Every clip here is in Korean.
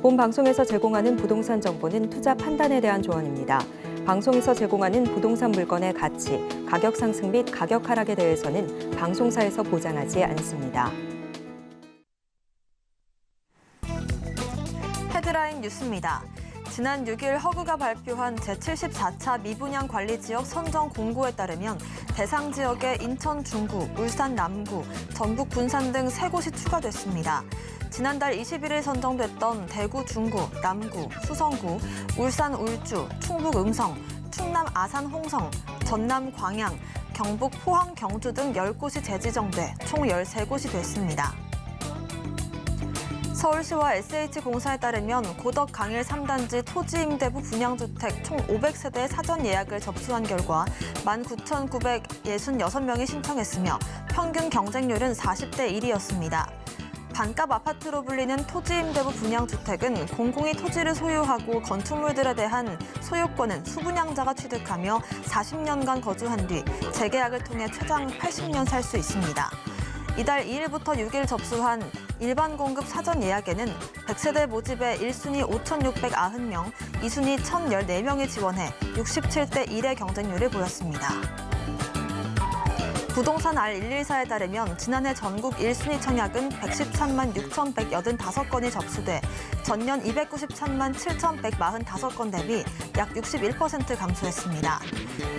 본 방송에서 제공하는 부동산 정보는 투자 판단에 대한 조언입니다. 방송에서 제공하는 부동산 물건의 가치, 가격 상승 및 가격 하락에 대해서는 방송사에서 보장하지 않습니다. 헤드라인 뉴스입니다. 지난 6일 허그가 발표한 제74차 미분양 관리지역 선정 공고에 따르면 대상 지역에 인천 중구, 울산 남구, 전북 군산 등 3곳이 추가됐습니다. 지난달 21일 선정됐던 대구 중구, 남구, 수성구, 울산 울주, 충북 음성, 충남 아산 홍성, 전남 광양, 경북 포항 경주 등 10곳이 재지정돼 총 13곳이 됐습니다. 서울시와 SH공사에 따르면 고덕 강일 3단지 토지임대부 분양주택 총 500세대의 사전 예약을 접수한 결과 19,966명이 신청했으며 평균 경쟁률은 40대 1이었습니다. 반값 아파트로 불리는 토지임대부 분양주택은 공공이 토지를 소유하고 건축물들에 대한 소유권은 수분양자가 취득하며 40년간 거주한 뒤 재계약을 통해 최장 80년 살 수 있습니다. 이달 2일부터 6일 접수한 일반 공급 사전 예약에는 100세대 모집에 1순위 5,690명, 2순위 1,014명이 지원해 67대 1의 경쟁률을 보였습니다. 부동산 R114에 따르면 지난해 전국 1순위 청약은 113만 6,185건이 접수돼 전년 293만 7,145건 대비 약 61% 감소했습니다.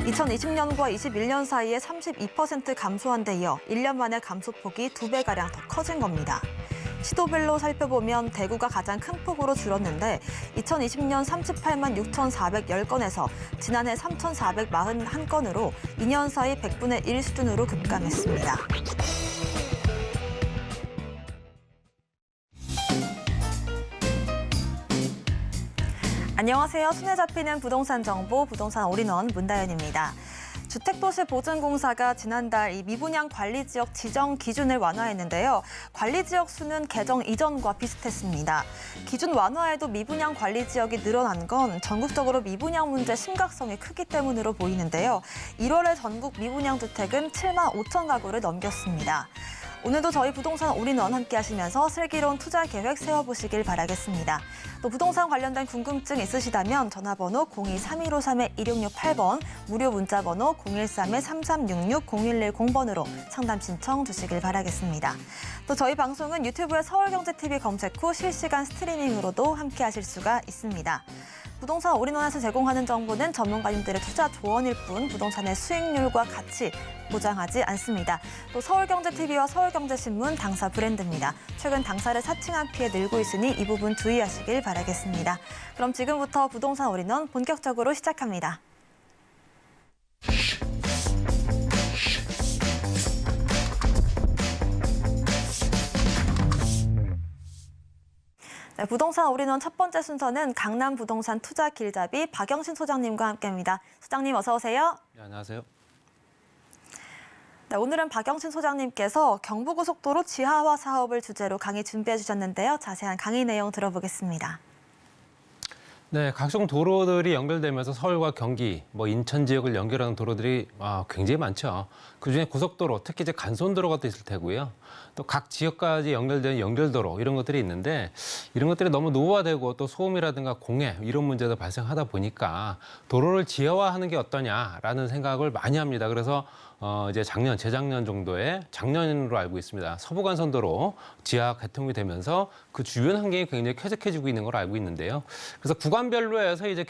2020년과 21년 사이에 32% 감소한 데 이어 1년 만에 감소폭이 2배가량 더 커진 겁니다. 시도별로 살펴보면 대구가 가장 큰 폭으로 줄었는데 2020년 38만 6,410건에서 지난해 3,441건으로 2년 사이 100분의 1 수준으로 급감했습니다. 안녕하세요. 손에 잡히는 부동산 정보, 부동산 올인원 문다연입니다. 주택도시보증공사가 지난달 이 미분양 관리지역 지정 기준을 완화했는데요. 관리지역 수는 개정 이전과 비슷했습니다. 기준 완화에도 미분양 관리지역이 늘어난 건 전국적으로 미분양 문제 심각성이 크기 때문으로 보이는데요. 1월에 전국 미분양 주택은 7만 5천 가구를 넘겼습니다. 오늘도 저희 부동산 올인원 함께 하시면서 슬기로운 투자 계획 세워보시길 바라겠습니다. 또 부동산 관련된 궁금증 있으시다면 전화번호 02-3153-1668번, 무료 문자번호 013-3366-0110번으로 상담 신청 주시길 바라겠습니다. 또 저희 방송은 유튜브에 서울경제TV 검색 후 실시간 스트리밍으로도 함께 하실 수가 있습니다. 부동산 올인원에서 제공하는 정보는 전문가님들의 투자 조언일 뿐 부동산의 수익률과 가치 보장하지 않습니다. 또 서울경제TV와 서울경제신문 당사 브랜드입니다. 최근 당사를 사칭한 피해 늘고 있으니 이 부분 주의하시길 바라겠습니다. 그럼 지금부터 부동산 올인원 본격적으로 시작합니다. 네, 부동산 올인원 첫 번째 순서는 강남 부동산 투자 길잡이 박영신 소장님과 함께합니다. 소장님 어서 오세요. 네, 안녕하세요. 네, 오늘은 박영신 소장님께서 경부고속도로 지하화 사업을 주제로 강의 준비해 주셨는데요. 자세한 강의 내용 들어보겠습니다. 네, 각종 도로들이 연결되면서 서울과 경기, 인천 지역을 연결하는 도로들이 굉장히 많죠. 그중에 고속도로, 특히 이제 간선도로가 또 있을 테고요. 또 각 지역까지 연결되는 연결도로 이런 것들이 있는데 이런 것들이 너무 노후화되고 또 소음이라든가 공해 이런 문제도 발생하다 보니까 도로를 지하화하는 게 어떠냐라는 생각을 많이 합니다. 그래서 이제 재작년 정도에 작년으로 알고 있습니다. 서부간선도로 지하 개통이 되면서 그 주변 환경이 굉장히 쾌적해지고 있는 걸 알고 있는데요. 그래서 구간별로 해서 이제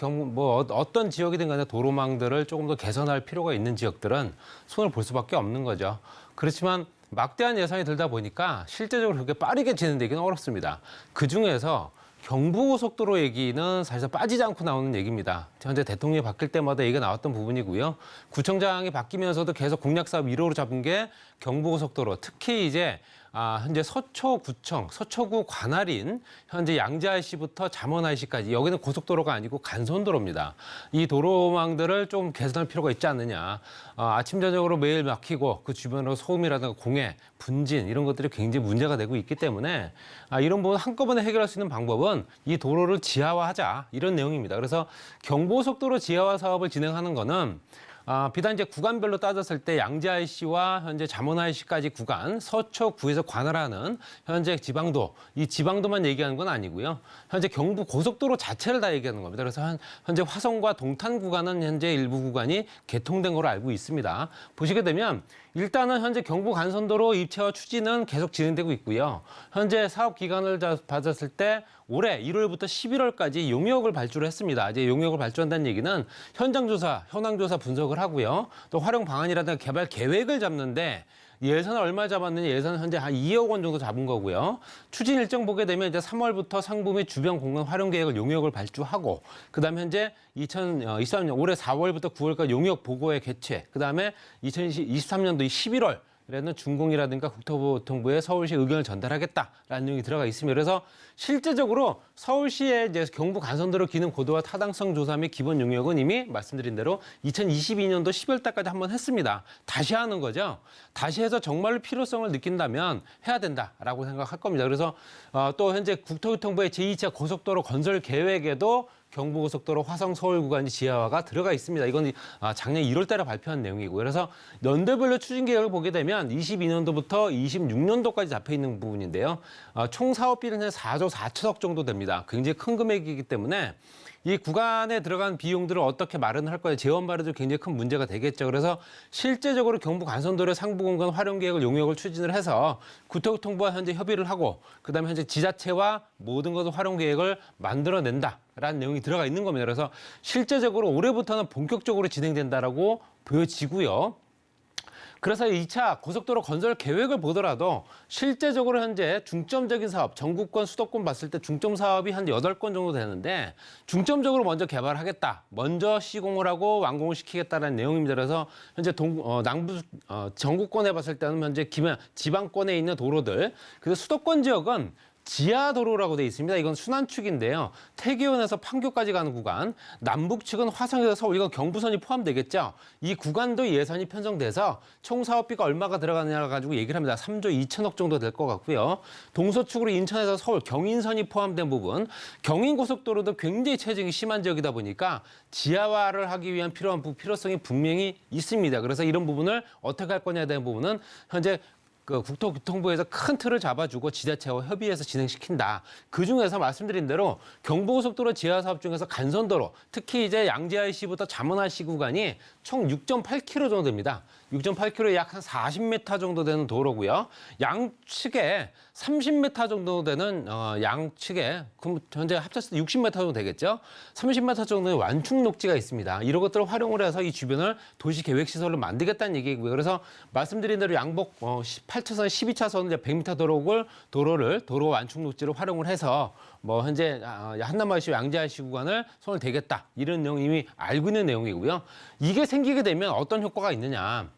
어떤 지역이든 간에 도로망들을 조금 더 개선할 필요가 있는 지역들은 손을 볼 수밖에 없는 거죠. 그렇지만 막대한 예산이 들다 보니까 실제적으로 그렇게 빠르게 진행되기는 어렵습니다. 그중에서 경부고속도로 얘기는 사실상 빠지지 않고 나오는 얘기입니다. 현재 대통령이 바뀔 때마다 얘기가 나왔던 부분이고요. 구청장이 바뀌면서도 계속 공약사업 1호로 잡은 게 경부고속도로, 특히 이제 현재 서초구청, 서초구 관할인 현재 양재-IC부터 잠원-IC까지 여기는 고속도로가 아니고 간선도로입니다. 이 도로망들을 좀 개선할 필요가 있지 않느냐. 아침, 저녁으로 매일 막히고 그 주변으로 소음이라든가 공해, 분진 이런 것들이 굉장히 문제가 되고 있기 때문에 이런 부분 한꺼번에 해결할 수 있는 방법은 이 도로를 지하화하자 이런 내용입니다. 그래서 경부고속도로 지하화 사업을 진행하는 거는 비단 이제 구간별로 따졌을 때 양재 IC와 현재 잠원 IC까지 구간, 서초 구에서 관할하는 현재 지방도, 이 지방도만 얘기하는 건 아니고요. 현재 경부 고속도로 자체를 다 얘기하는 겁니다. 그래서 현재 화성과 동탄 구간은 현재 일부 구간이 개통된 걸로 알고 있습니다. 보시게 되면 일단은 현재 경부 간선도로 입체화 추진은 계속 진행되고 있고요. 현재 사업 기간을 받았을 때 올해 1월부터 11월까지 용역을 발주를 했습니다. 이제 용역을 발주한다는 얘기는 현장 조사, 현황 조사 분석을 하고요. 또 활용 방안이라든가 개발 계획을 잡는데 예산을 얼마 잡았느냐, 예산은 현재 한 2억 원 정도 잡은 거고요. 추진 일정 보게 되면 이제 3월부터 상부 및 주변 공간 활용 계획을 용역을 발주하고, 그다음에 현재 2023년 올해 4월부터 9월까지 용역 보고의 개최, 그다음에 2023년도 11월 에는 준공이라든가 국토교통부에 서울시 의견을 전달하겠다라는 내용이 들어가 있습니다. 그래서 실제적으로 서울시의 이제 경부 간선도로 기능 고도화 타당성 조사 및 기본 용역은 이미 말씀드린 대로 2022년도 10월 달까지 한번 했습니다. 다시 하는 거죠. 다시 해서 정말로 필요성을 느낀다면 해야 된다라고 생각할 겁니다. 그래서 또 현재 국토교통부의 제2차 고속도로 건설 계획에도 경부고속도로 화성 서울 구간이 지하화가 들어가 있습니다. 이건 작년 1월 달에 발표한 내용이고요. 그래서 연도별로 추진 계획을 보게 되면 22년도부터 26년도까지 잡혀 있는 부분인데요. 총 사업비는 한 4조 4천억 정도 됩니다. 굉장히 큰 금액이기 때문에 이 구간에 들어간 비용들을 어떻게 마련을 할 거냐, 재원 마련도 굉장히 큰 문제가 되겠죠. 그래서 실제적으로 경부 간선도로의 상부 공간 활용 계획을 용역을 추진을 해서 국토교통부와 현재 협의를 하고, 그다음에 현재 지자체와 모든 것을 활용 계획을 만들어낸다라는 내용이 들어가 있는 겁니다. 그래서 실제적으로 올해부터는 본격적으로 진행된다라고 보여지고요. 그래서 2차 고속도로 건설 계획을 보더라도 실제적으로 현재 중점적인 사업, 전국권, 수도권 봤을 때 중점 사업이 한 8건 정도 되는데 중점적으로 먼저 개발하겠다, 먼저 시공을 하고 완공을 시키겠다는 내용입니다. 그래서 현재 남부 전국권에 봤을 때는 현재 지방권에 있는 도로들, 그래서 수도권 지역은 지하 도로라고 돼 있습니다. 이건 순환축인데요. 태계원에서 판교까지 가는 구간, 남북 측은 화성에서 서울, 이건 경부선이 포함되겠죠. 이 구간도 예산이 편성돼서 총 사업비가 얼마가 들어가느냐 가지고 얘기를 합니다. 3조 2천억 정도 될 것 같고요. 동서축으로 인천에서 서울, 경인선이 포함된 부분, 경인고속도로도 굉장히 체증이 심한 지역이다 보니까 지하화를 하기 위한 필요성이 분명히 있습니다. 그래서 이런 부분을 어떻게 할 거냐에 대한 부분은 현재 국토교통부에서 큰 틀을 잡아주고 지자체와 협의해서 진행시킨다. 그중에서 말씀드린 대로 경부고속도로 지하사업 중에서 간선도로, 특히 이제 양재 IC부터 잠원 IC 구간이 총 6.8km 정도 됩니다. 6.8km에 약 한 40m 정도 되는 도로고요. 양측에 30m 정도 되는 양측에 그럼 현재 합쳤을 때 60m 정도 되겠죠. 30m 정도의 완충 녹지가 있습니다. 이런 것들을 활용을 해서 이 주변을 도시 계획 시설로 만들겠다는 얘기고요. 그래서 말씀드린 대로 양복 8차선, 12차선 100m 도로 완충 녹지를 활용을 해서 현재 한남 IC, 양재 IC 구간을 손을 대겠다. 이런 내용 이미 알고 있는 내용이고요. 이게 생기게 되면 어떤 효과가 있느냐.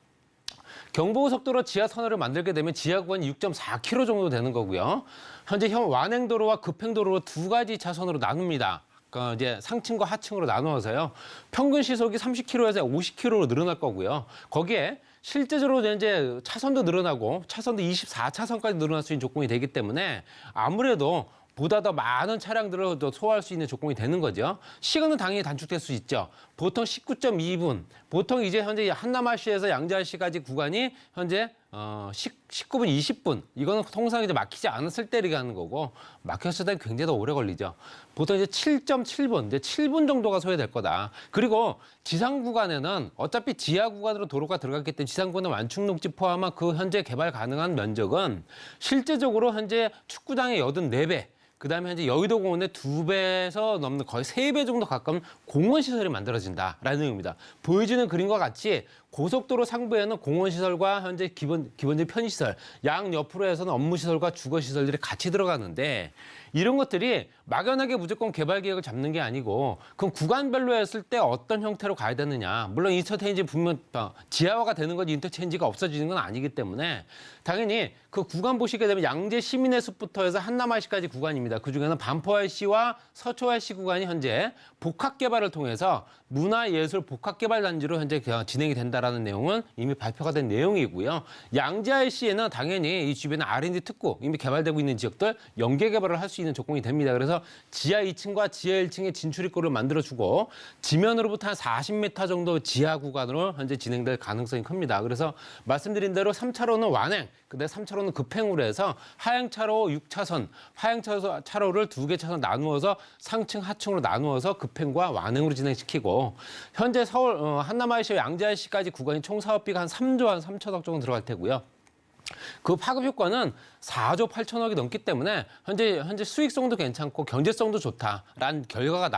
경부고속도로 지하터널을 만들게 되면 지하 구간이 6.4km 정도 되는 거고요. 현재 완행도로와 급행도로로 두 가지 차선으로 나눕니다. 그러니까 이제 상층과 하층으로 나누어서요. 평균 시속이 30km에서 50km로 늘어날 거고요. 거기에 실제적으로 이제 차선도 늘어나고 차선도 24차선까지 늘어날 수 있는 조건이 되기 때문에 아무래도 보다 더 많은 차량들을 소화할 수 있는 조건이 되는 거죠. 시간은 당연히 단축될 수 있죠. 보통 19.2분, 보통 이제 현재 한남 IC에서 양재 IC까지 구간이 현재 19분, 20분. 이거는 통상 이제 막히지 않았을 때 이렇게 하는 거고, 막혔을 때 굉장히 더 오래 걸리죠. 보통 이제 7.7분, 이제 7분 정도가 소요될 거다. 그리고 지상 구간에는 어차피 지하 구간으로 도로가 들어갔기 때문에 지상 구간의 완충 녹지 포함한 그 현재 개발 가능한 면적은 실제적으로 현재 축구장의 84배, 그다음에 현재 여의도 공원의 2배에서 넘는 거의 3배 정도 가까운 공원 시설이 만들어진다라는 의미입니다. 보여지는 그림과 같이 고속도로 상부에는 공원 시설과 현재 기본적인 편의 시설, 양 옆으로 해서는 업무 시설과 주거 시설들이 같이 들어가는데 이런 것들이 막연하게 무조건 개발 계획을 잡는 게 아니고 그럼 구간별로 했을 때 어떤 형태로 가야 되느냐. 물론 인터체인지 분명 지하화가 되는 거지 인터체인지가 없어지는 건 아니기 때문에 당연히 그 구간 보시게 되면 양재 시민의 숲부터 해서 한남 IC까지 구간입니다. 그중에는 반포 IC와 서초 IC 구간이 현재 복합 개발을 통해서 문화예술 복합 개발 단지로 현재 진행이 된다. 된다라는 내용은 이미 발표가 된 내용이고요. 양재 IC에는 당연히 이 주변에 R&D 특구 이미 개발되고 있는 지역들 연계 개발을 할 수 있는 조건이 됩니다. 그래서 지하 2층과 지하 1층의 진출 입구를 만들어주고 지면으로부터 한 40m 정도 지하 구간으로 현재 진행될 가능성이 큽니다. 그래서 말씀드린 대로 3차로는 완행, 근데 3차로는 급행으로 해서 하행차로 6차선, 하행차로를 2개 차선 나누어서 상층, 하층으로 나누어서 급행과 완행으로 진행시키고 현재 서울 한남 IC와 양재 IC까지 구간이 총 사업비가 한 3천억 정도 들어갈 테고요. 그 파급 효과는 4조 8천억이 넘기 때문에 현재 수익성도 괜찮고 경제성도 좋다라는 결과가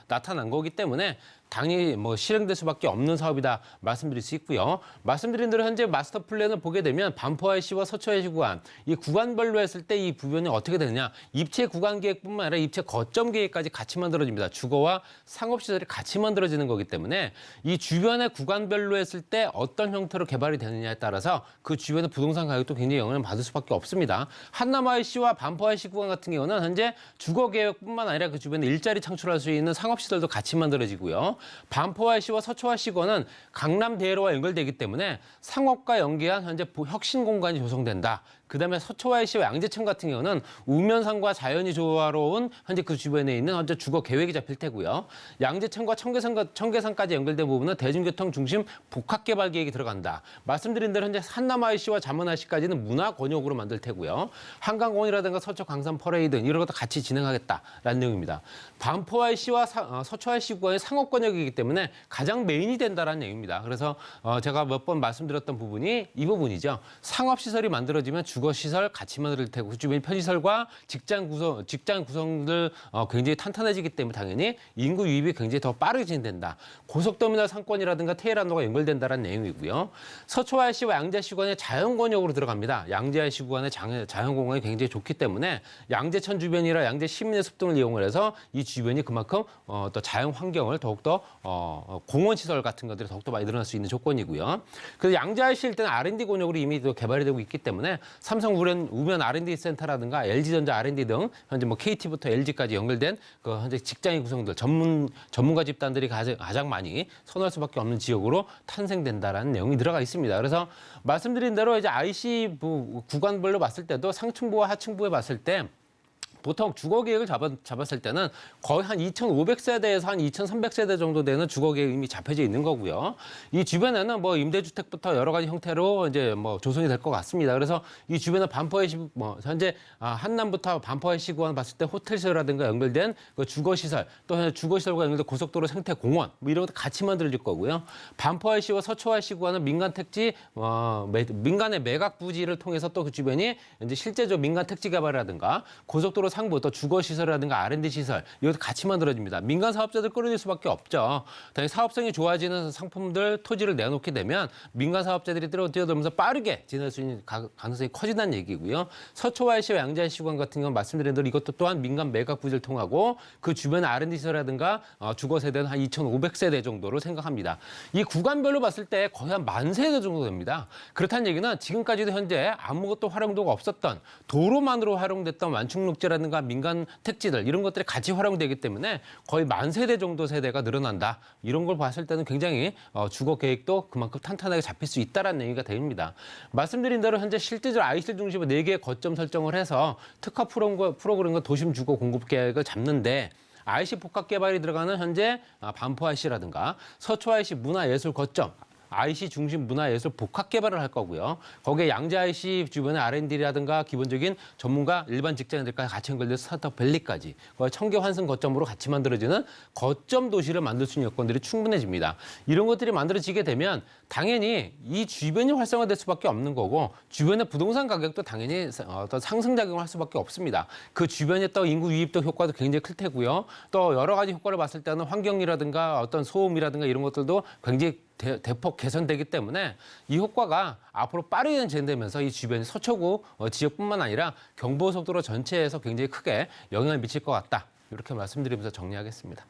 나타난 거기 때문에 당연히 뭐 실행될 수밖에 없는 사업이다 말씀드릴 수 있고요. 말씀드린 대로 현재 마스터 플랜을 보게 되면 반포 IC와 서초 IC 구간, 이 구간별로 했을 때 이 부분이 어떻게 되느냐. 입체 구간 계획뿐만 아니라 입체 거점 계획까지 같이 만들어집니다. 주거와 상업시설이 같이 만들어지는 거기 때문에 이 주변의 구간별로 했을 때 어떤 형태로 개발이 되느냐에 따라서 그 주변의 부동산 가격도 굉장히 영향을 받을 수밖에 없습니다. 한남 IC와 반포 IC 구간 같은 경우는 현재 주거 계획뿐만 아니라 그 주변에 일자리 창출할 수 있는 상업시설도 같이 만들어지고요. 반포 IC와 서초 IC구는 강남 대로와 연결되기 때문에 상업과 연계한 현재 혁신 공간이 조성된다. 그다음에 서초 IC와 양재천 같은 경우는 우면산과 자연이 조화로운 현재 그 주변에 있는 현재 주거 계획이 잡힐 테고요. 양재천과 청계산까지 연결된 부분은 대중교통 중심 복합 개발 계획이 들어간다. 말씀드린 대로 현재 산남 IC와 잠원 IC까지는 문화 권역으로 만들 테고요. 한강공원이라든가 서초 강산 퍼레이드 이런 것도 같이 진행하겠다라는 내용입니다. 반포 IC와 서초 IC 구간의 상업 권역이기 때문에 가장 메인이 된다라는 내용입니다. 그래서 제가 몇 번 말씀드렸던 부분이 이 부분이죠. 상업시설이 만들어지면 주거시설 같이 만들 테고 주변 편의시설과 직장 구성들 굉장히 탄탄해지기 때문에 당연히 인구 유입이 굉장히 더 빠르게 진행된다. 고속터미널 상권이라든가 테헤란로가 연결된다는 내용이고요. 서초 IC와 양재 IC 구간의 자연권역으로 들어갑니다. 양재 IC 구간의 자연공간이 굉장히 좋기 때문에 양재천 주변이라 양재 시민의 습등을 이용을 해서 이 주변이 그만큼 또 자연 환경을 더욱더 공원시설 같은 것들이 더욱더 많이 늘어날 수 있는 조건이고요. 그래서 양재 IC일 때는 R&D 권역으로 이미 또 개발이 되고 있기 때문에 삼성 우면 R&D 센터라든가 LG전자 R&D 등 현재 뭐 KT부터 LG까지 연결된 그 현재 직장인 구성들 전문가 집단들이 가장 많이 선호할 수밖에 없는 지역으로 탄생된다라는 내용이 들어가 있습니다. 그래서 말씀드린 대로 이제 IC 구간별로 봤을 때도 상층부와 하층부에 봤을 때 보통 주거 계획을 잡았을 때는 거의 한 2,500세대에서 한 2,300세대 정도 되는 주거 계획이 이미 잡혀져 있는 거고요. 이 주변에는 뭐 임대주택부터 여러 가지 형태로 이제 뭐 조성이 될 것 같습니다. 그래서 이 주변에 반포 IC 현재 한남부터 반포 IC 구간 봤을 때 호텔시설이라든가 연결된 그 주거시설 또 현재 주거시설과 연결된 고속도로 생태공원 뭐 이런 것도 같이 만들어질 거고요. 반포 IC와 서초 IC 구간은 민간 택지 민간의 매각 부지를 통해서 또 그 주변이 이제 실제적 민간 택지 개발이라든가 고속도로 상부 또 주거시설이라든가 R&D 시설 이것도 같이 만들어집니다. 민간 사업자들 끌어낼 수밖에 없죠. 당연히 사업성이 좋아지는 상품들 토지를 내놓게 되면 민간 사업자들이 뛰어들면서 빠르게 진행할 수 있는 가능성이 커진다는 얘기고요. 서초 IC와 양재 IC 구간 같은 경우는 말씀드린 대로 이것도 또한 민간 매각 부지를 통하고 그 주변 R&D 시설이라든가 주거 세대는 한 2,500세대 정도로 생각합니다. 이 구간별로 봤을 때 거의 한 10,000세대 정도 됩니다. 그렇다는 얘기는 지금까지도 현재 아무것도 활용도가 없었던 도로만으로 활용됐던 완충록지라든가 민간 택지들 이런 것들이 같이 활용되기 때문에 거의 10,000세대 정도 세대가 늘어난다. 이런 걸 봤을 때는 굉장히 주거 계획도 그만큼 탄탄하게 잡힐 수 있다는 얘기가 됩니다. 말씀드린 대로 현재 실질적으로 IC 중심으로 4개의 거점 설정을 해서 특화 프로그램과 도심 주거 공급 계획을 잡는데 IC 복합 개발이 들어가는 현재 반포 IC라든가 서초 IC 문화예술 거점 IC 중심 문화예술 복합 개발을 할 거고요. 거기에 양재 IC 주변의 R&D라든가 기본적인 전문가 일반 직장인들과 같이 연결된 스타트업 밸리까지 청계 환승 거점으로 같이 만들어지는 거점 도시를 만들 수 있는 여건들이 충분해집니다. 이런 것들이 만들어지게 되면 당연히 이 주변이 활성화될 수밖에 없는 거고 주변의 부동산 가격도 당연히 어떤 상승작용을 할 수밖에 없습니다. 그 주변에 또 인구 유입도 효과도 굉장히 클 테고요. 또 여러 가지 효과를 봤을 때는 환경이라든가 어떤 소음이라든가 이런 것들도 굉장히 대폭 개선되기 때문에 이 효과가 앞으로 빠르게 진행되면서 이 주변 서초구 지역뿐만 아니라 경부고속도로 전체에서 굉장히 크게 영향을 미칠 것 같다. 이렇게 말씀드리면서 정리하겠습니다.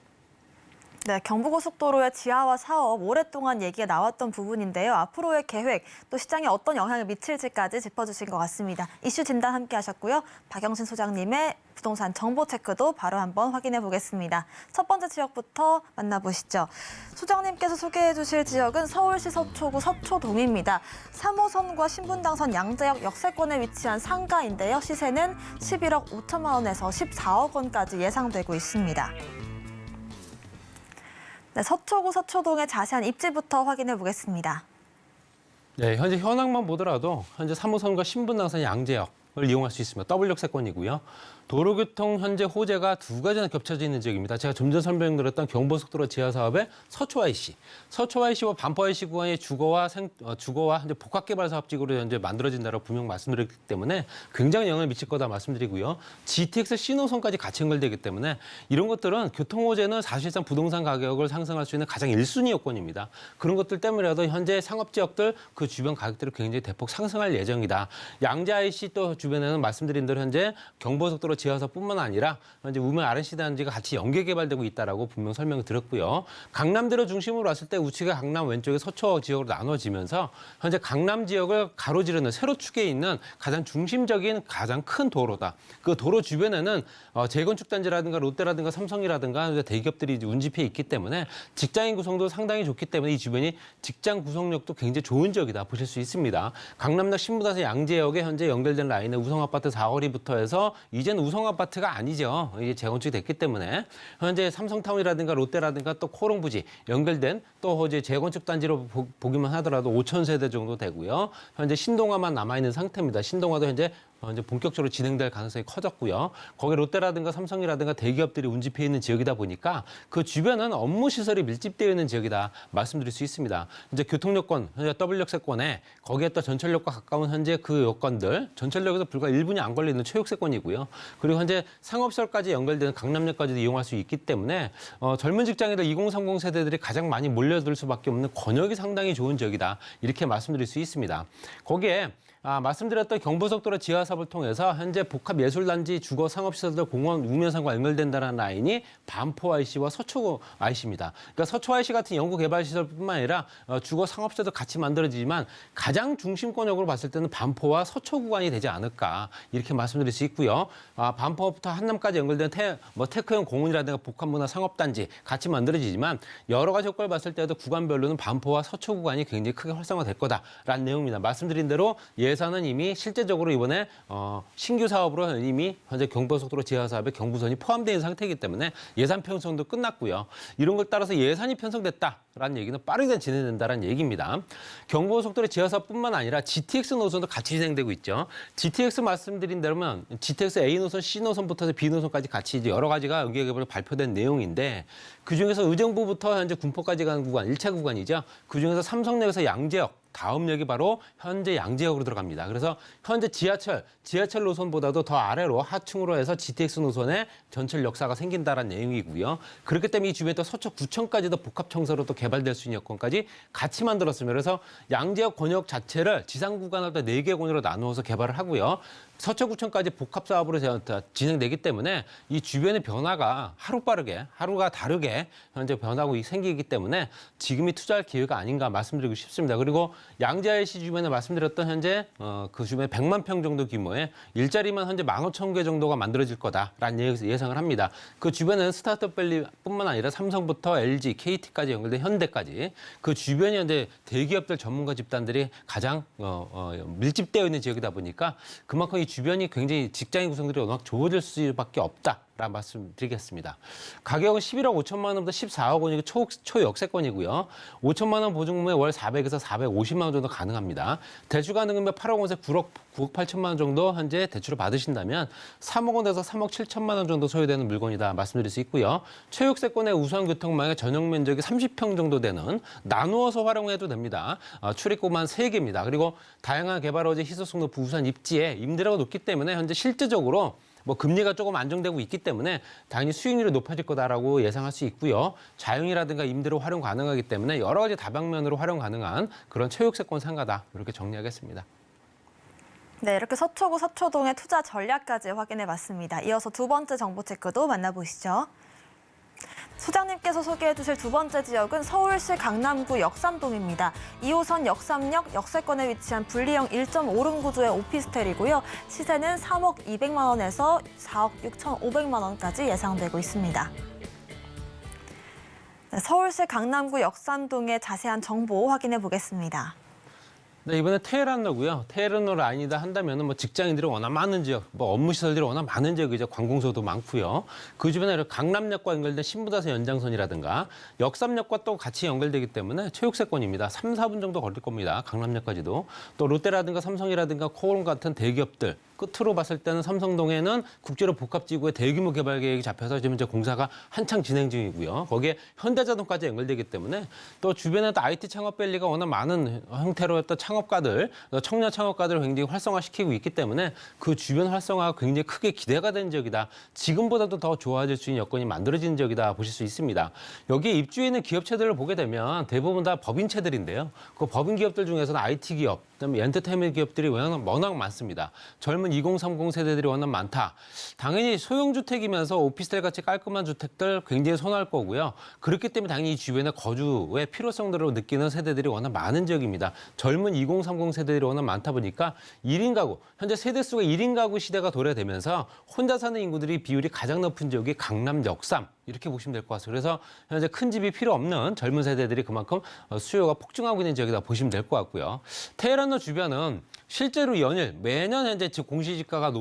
네, 경부고속도로의 지하화 사업 오랫동안 얘기가 나왔던 부분인데요. 앞으로의 계획, 또 시장에 어떤 영향을 미칠지까지 짚어주신 것 같습니다. 이슈 진단 함께 하셨고요. 박영신 소장님의 부동산 정보 체크도 바로 한번 확인해 보겠습니다. 첫 번째 지역부터 만나보시죠. 소장님께서 소개해 주실 지역은 서울시 서초구 서초동입니다. 3호선과 신분당선 양재역 역세권에 위치한 상가인데요. 시세는 11억 5천만 원에서 14억 원까지 예상되고 있습니다. 네, 서초구 서초동의 자세한 입지부터 확인해 보겠습니다. 네, 현재 현황만 보더라도 현재 3호선과 신분당선 양재역을 이용할 수 있습니다. 더블 역세권이고요. 도로교통 현재 호재가 두 가지나 겹쳐져 있는 지역입니다. 제가 좀 전 설명드렸던 경부고속도로 지하 사업의 서초 IC, 서초 IC와 반포 IC 구간의 주거와 현재 복합개발 사업지구로 현재 만들어진다라고 분명 말씀드렸기 때문에 굉장히 영향을 미칠 거다 말씀드리고요. GTX 신호선까지 같이 연결되기 때문에 이런 것들은 교통 호재는 사실상 부동산 가격을 상승할 수 있는 가장 1순위 요건입니다. 그런 것들 때문이라도 현재 상업지역들 그 주변 가격들이 굉장히 대폭 상승할 예정이다. 양재 IC 또 주변에는 말씀드린 대로 현재 경부고속도로 지하사뿐만 아니라 현재 우면 RNC 단지가 같이 연계 개발되고 있다라고 분명 설명을 드렸고요. 강남대로 중심으로 왔을 때 우측에 강남, 왼쪽에 서초 지역으로 나눠지면서 현재 강남 지역을 가로지르는 세로축에 있는 가장 중심적인 가장 큰 도로다. 그 도로 주변에는 재건축 단지라든가 롯데라든가 삼성이라든가 현재 대기업들이 운집해 있기 때문에 직장인 구성도 상당히 좋기 때문에 이 주변이 직장 구성력도 굉장히 좋은 지역이다 보실 수 있습니다. 강남역 신분당선 양재역에 현재 연결된 라인에 우성아파트 4거리부터 해서 이제는 우성아파트가 아니죠. 이게 재건축이 됐기 때문에 현재 삼성타운이라든가 롯데라든가 또 코롱부지 연결된 또 이제 재건축 단지로 보기만 하더라도 5천 세대 정도 되고요. 현재 신동아만 남아있는 상태입니다. 신동아도 현재 본격적으로 진행될 가능성이 커졌고요. 거기 롯데라든가 삼성이라든가 대기업들이 운집해 있는 지역이다 보니까 그 주변은 업무 시설이 밀집되어 있는 지역이다 말씀드릴 수 있습니다. 이제 교통요건, 현재 W역세권에 거기에 또 전철역과 가까운 현재 그 요건들, 전철역에서 불과 1분이 안 걸리는 최역세권이고요. 그리고 현재 상업시설까지 연결되는 강남역까지도 이용할 수 있기 때문에 젊은 직장인들 2030 세대들이 가장 많이 몰려들 수밖에 없는 권역이 상당히 좋은 지역이다. 이렇게 말씀드릴 수 있습니다. 거기에 말씀드렸던 경부고속도로 지하사업을 통해서 현재 복합예술단지 주거 상업시설들 공원 우면산과 연결된다는 라인이 반포 IC와 서초 IC입니다. 그러니까 서초 IC 같은 연구개발시설뿐만 아니라 주거 상업시설도 같이 만들어지지만 가장 중심권역으로 봤을 때는 반포와 서초 구간이 되지 않을까 이렇게 말씀드릴 수 있고요. 반포부터 한남까지 연결된 테크형 공원이라든가 복합문화 상업단지 같이 만들어지지만 여러 가지 효과를 봤을 때도 구간별로는 반포와 서초 구간이 굉장히 크게 활성화될 거다라는 내용입니다. 말씀드린 대로 예산은 이미 실제적으로 이번에 신규 사업으로 이미 현재 경부고속도로 지하사업에 경부선이 포함되어 있는 상태이기 때문에 예산 편성도 끝났고요. 이런 걸 따라서 예산이 편성됐다라는 얘기는 빠르게 진행된다는 얘기입니다. 경부고속도로 지하사업뿐만 아니라 GTX 노선도 같이 진행되고 있죠. GTX 말씀드린 대로면 GTX A 노선, C 노선부터 해서 B 노선까지 같이 이제 여러 가지가 연계개발로 발표된 내용인데 그중에서 의정부부터 현재 군포까지 가는 구간, 1차 구간이죠. 그중에서 삼성역에서 양재역 다음 역이 바로 현재 양재역으로 들어갑니다. 그래서 현재 지하철 노선보다도 더 아래로 하층으로 해서 GTX 노선에 전철 역사가 생긴다는 내용이고요. 그렇기 때문에 이 주변에 또 서초구청까지도 복합청사로 또 개발될 수 있는 여건까지 같이 만들었습니다. 그래서 양재역 권역 자체를 지상 구간을 또 4개 권역으로 나누어서 개발을 하고요. 서초구청까지 복합사업으로 진행되기 때문에 이 주변의 변화가 하루가 다르게 현재 변하고 생기기 때문에 지금이 투자할 기회가 아닌가 말씀드리고 싶습니다. 그리고 양재IC 주변에 말씀드렸던 현재 그 주변에 100만 평 정도 규모의 일자리만 현재 15,000개 정도가 만들어질 거다라는 예상을 합니다. 그 주변에는 스타트업밸리뿐만 아니라 삼성부터 LG, KT까지 연결된 현대까지 그 주변이 현재 대기업들 전문가 집단들이 가장 밀집되어 있는 지역이다 보니까 그만큼 이 주변이 굉장히 직장인 구성들이 워낙 좋아질 수밖에 없다. 라는 말씀드리겠습니다. 가격은 11억 5천만 원부터 14억 원이고 초역세권이고요. 5천만 원 보증금에 월 400에서 450만 원 정도 가능합니다. 대출 가능금액 8억 원에서 9억 8천만 원 정도 현재 대출을 받으신다면 3억 원에서 3억 7천만 원 정도 소요되는 물건이다 말씀드릴 수 있고요. 최역세권의 우수한 교통망의 전용 면적이 30평 정도 되는 나누어서 활용해도 됩니다. 출입구만 3개입니다. 그리고 다양한 개발허지 희소성 높은 우수한 입지에 임대료가 높기 때문에 현재 실제적으로 금리가 조금 안정되고 있기 때문에 당연히 수익률이 높아질 거다라고 예상할 수 있고요. 자영이라든가 임대로 활용 가능하기 때문에 여러 가지 다방면으로 활용 가능한 그런 최역세권 상가다. 이렇게 정리하겠습니다. 네, 이렇게 서초구 서초동의 투자 전략까지 확인해 봤습니다. 이어서 두 번째 정보 체크도 만나보시죠. 소장님께서 소개해 주실 두 번째 지역은 서울시 강남구 역삼동입니다. 2호선 역삼역 역세권에 위치한 분리형 1.5룸 구조의 오피스텔이고요. 시세는 3억 200만 원에서 4억 6,500만 원까지 예상되고 있습니다. 네, 서울시 강남구 역삼동의 자세한 정보 확인해 보겠습니다. 네, 이번에 테헤란로고요. 테헤란로 라인이다 한다면 뭐 직장인들이 워낙 많은 지역, 뭐 업무 시설들이 워낙 많은 지역이죠. 관공서도 많고요. 그 주변에 강남역과 연결된 신부다세 연장선이라든가 역삼역과 또 같이 연결되기 때문에 최육세권입니다. 3, 4분 정도 걸릴 겁니다. 강남역까지도. 또 롯데라든가 삼성이라든가 코오롱 같은 대기업들 끝으로 봤을 때는 삼성동에는 국제로 복합지구의 대규모 개발 계획이 잡혀서 지금 이제 공사가 한창 진행 중이고요. 거기에 현대자동까지 연결되기 때문에 또 주변에 또 IT 창업밸리가 워낙 많은 형태로 또 창업가들, 청년 창업가들을 굉장히 활성화시키고 있기 때문에 그 주변 활성화가 굉장히 크게 기대가 되는 지역이다. 지금보다도 더 좋아질 수 있는 여건이 만들어지는 지역이다 보실 수 있습니다. 여기에 입주해 있는 기업체들을 보게 되면 대부분 다 법인체들인데요. 그 법인 기업들 중에서는 IT 기업, 그다음에 엔터테인먼트 기업들이 워낙 많습니다. 젊은 2030 세대들이 워낙 많다. 당연히 소형주택이면서 오피스텔 같이 깔끔한 주택들 굉장히 선호할 거고요. 그렇기 때문에 당연히 이 주변에 거주의 필요성들을 느끼는 세대들이 워낙 많은 지역입니다. 젊은 2030 세대들이 워낙 많다 보니까 1인 가구, 현재 세대수가 1인 가구 시대가 도래되면서 혼자 사는 인구들이 비율이 가장 높은 지역이 강남 역삼. 이렇게 보시면 될 것 같아요. 그래서 현재 큰 집이 필요 없는 젊은 세대들이 그만큼 수요가 폭증하고 있는 지역이다 보시면 될 것 같고요. 테헤란로 주변은 실제로 연일 매년 현재 공시지가가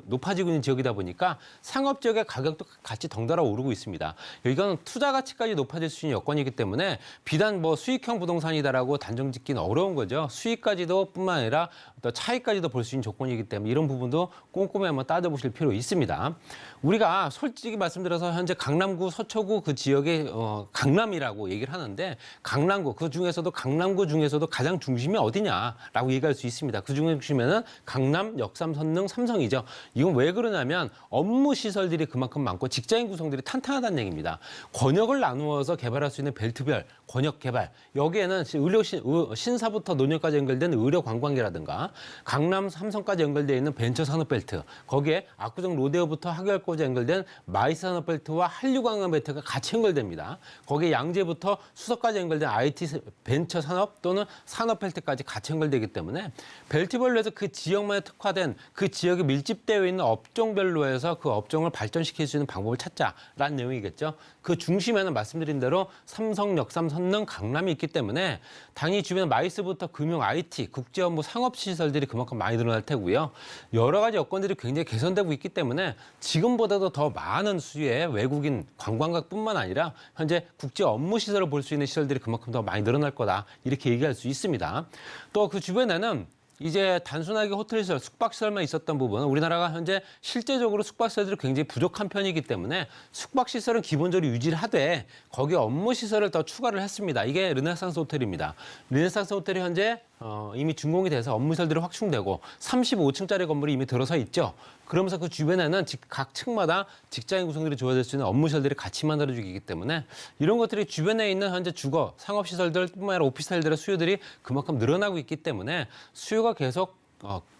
높아지고 있는 지역이다 보니까 상업 지역의 가격도 같이 덩달아 오르고 있습니다. 이건 투자 가치까지 높아질 수 있는 여건이기 때문에 비단 뭐 수익형 부동산이다라고 단정 짓기는 어려운 거죠. 수익까지도 뿐만 아니라 또 차익까지도 볼 수 있는 조건이기 때문에 이런 부분도 꼼꼼히 한번 따져보실 필요 있습니다. 우리가 솔직히 말씀드려서 현재 강남구, 서초구 그 지역의 강남이라고 얘기를 하는데 강남구 그 중에서도 강남구 중에서도 가장 중심이 어디냐라고 얘기할 수 있습니다. 그 중심에는 강남, 역삼, 선릉, 삼성이죠. 이건 왜 그러냐면 업무 시설들이 그만큼 많고 직장인 구성들이 탄탄하다는 얘기입니다. 권역을 나누어서 개발할 수 있는 벨트별 권역 개발 여기에는 의료 신사부터 노년까지 연결된 의료 관광계라든가 강남, 삼성까지 연결되어 있는 벤처 산업벨트 거기에 압구정 로데오부터 하계역까지 연결된 마이스 산업벨트와 한류관광벨트가 같이 연결됩니다. 거기에 양재부터 수서까지 연결된 IT 벤처 산업 또는 산업벨트까지 같이 연결되기 때문에 벨트별로 해서 그 지역만에 특화된 그 지역에 밀집되어 있는 업종별로 해서 그 업종을 발전시킬 수 있는 방법을 찾자라는 내용이겠죠. 그 중심에는 말씀드린 대로 삼성, 역삼, 선릉, 강남이 있기 때문에 당연히 주변 마이스부터 금융, IT, 국제업무, 상업시설들이 그만큼 많이 늘어날 테고요. 여러 가지 여건들이 굉장히 개선되고 있기 때문에 지금보다도 더 많은 수의 외국인 관광객뿐만 아니라 현재 국제 업무 시설을 볼 수 있는 시설들이 그만큼 더 많이 늘어날 거다. 이렇게 얘기할 수 있습니다. 또 그 주변에는 이제 단순하게 호텔시설, 숙박시설만 있었던 부분은 우리나라가 현재 실제적으로 숙박시설들이 굉장히 부족한 편이기 때문에 숙박시설은 기본적으로 유지를 하되 거기에 업무시설을 더 추가를 했습니다. 이게 르네상스 호텔입니다. 르네상스 호텔이 현재 이미 준공이 돼서 업무시설들이 확충되고 35층짜리 건물이 이미 들어서 있죠. 그러면서 그 주변에는 각 층마다 직장인 구성들이 좋아질 수 있는 업무시설들이 같이 만들어지기 때문에 이런 것들이 주변에 있는 현재 주거, 상업시설들뿐만 아니라 오피스텔들의 수요들이 그만큼 늘어나고 있기 때문에 수요가 계속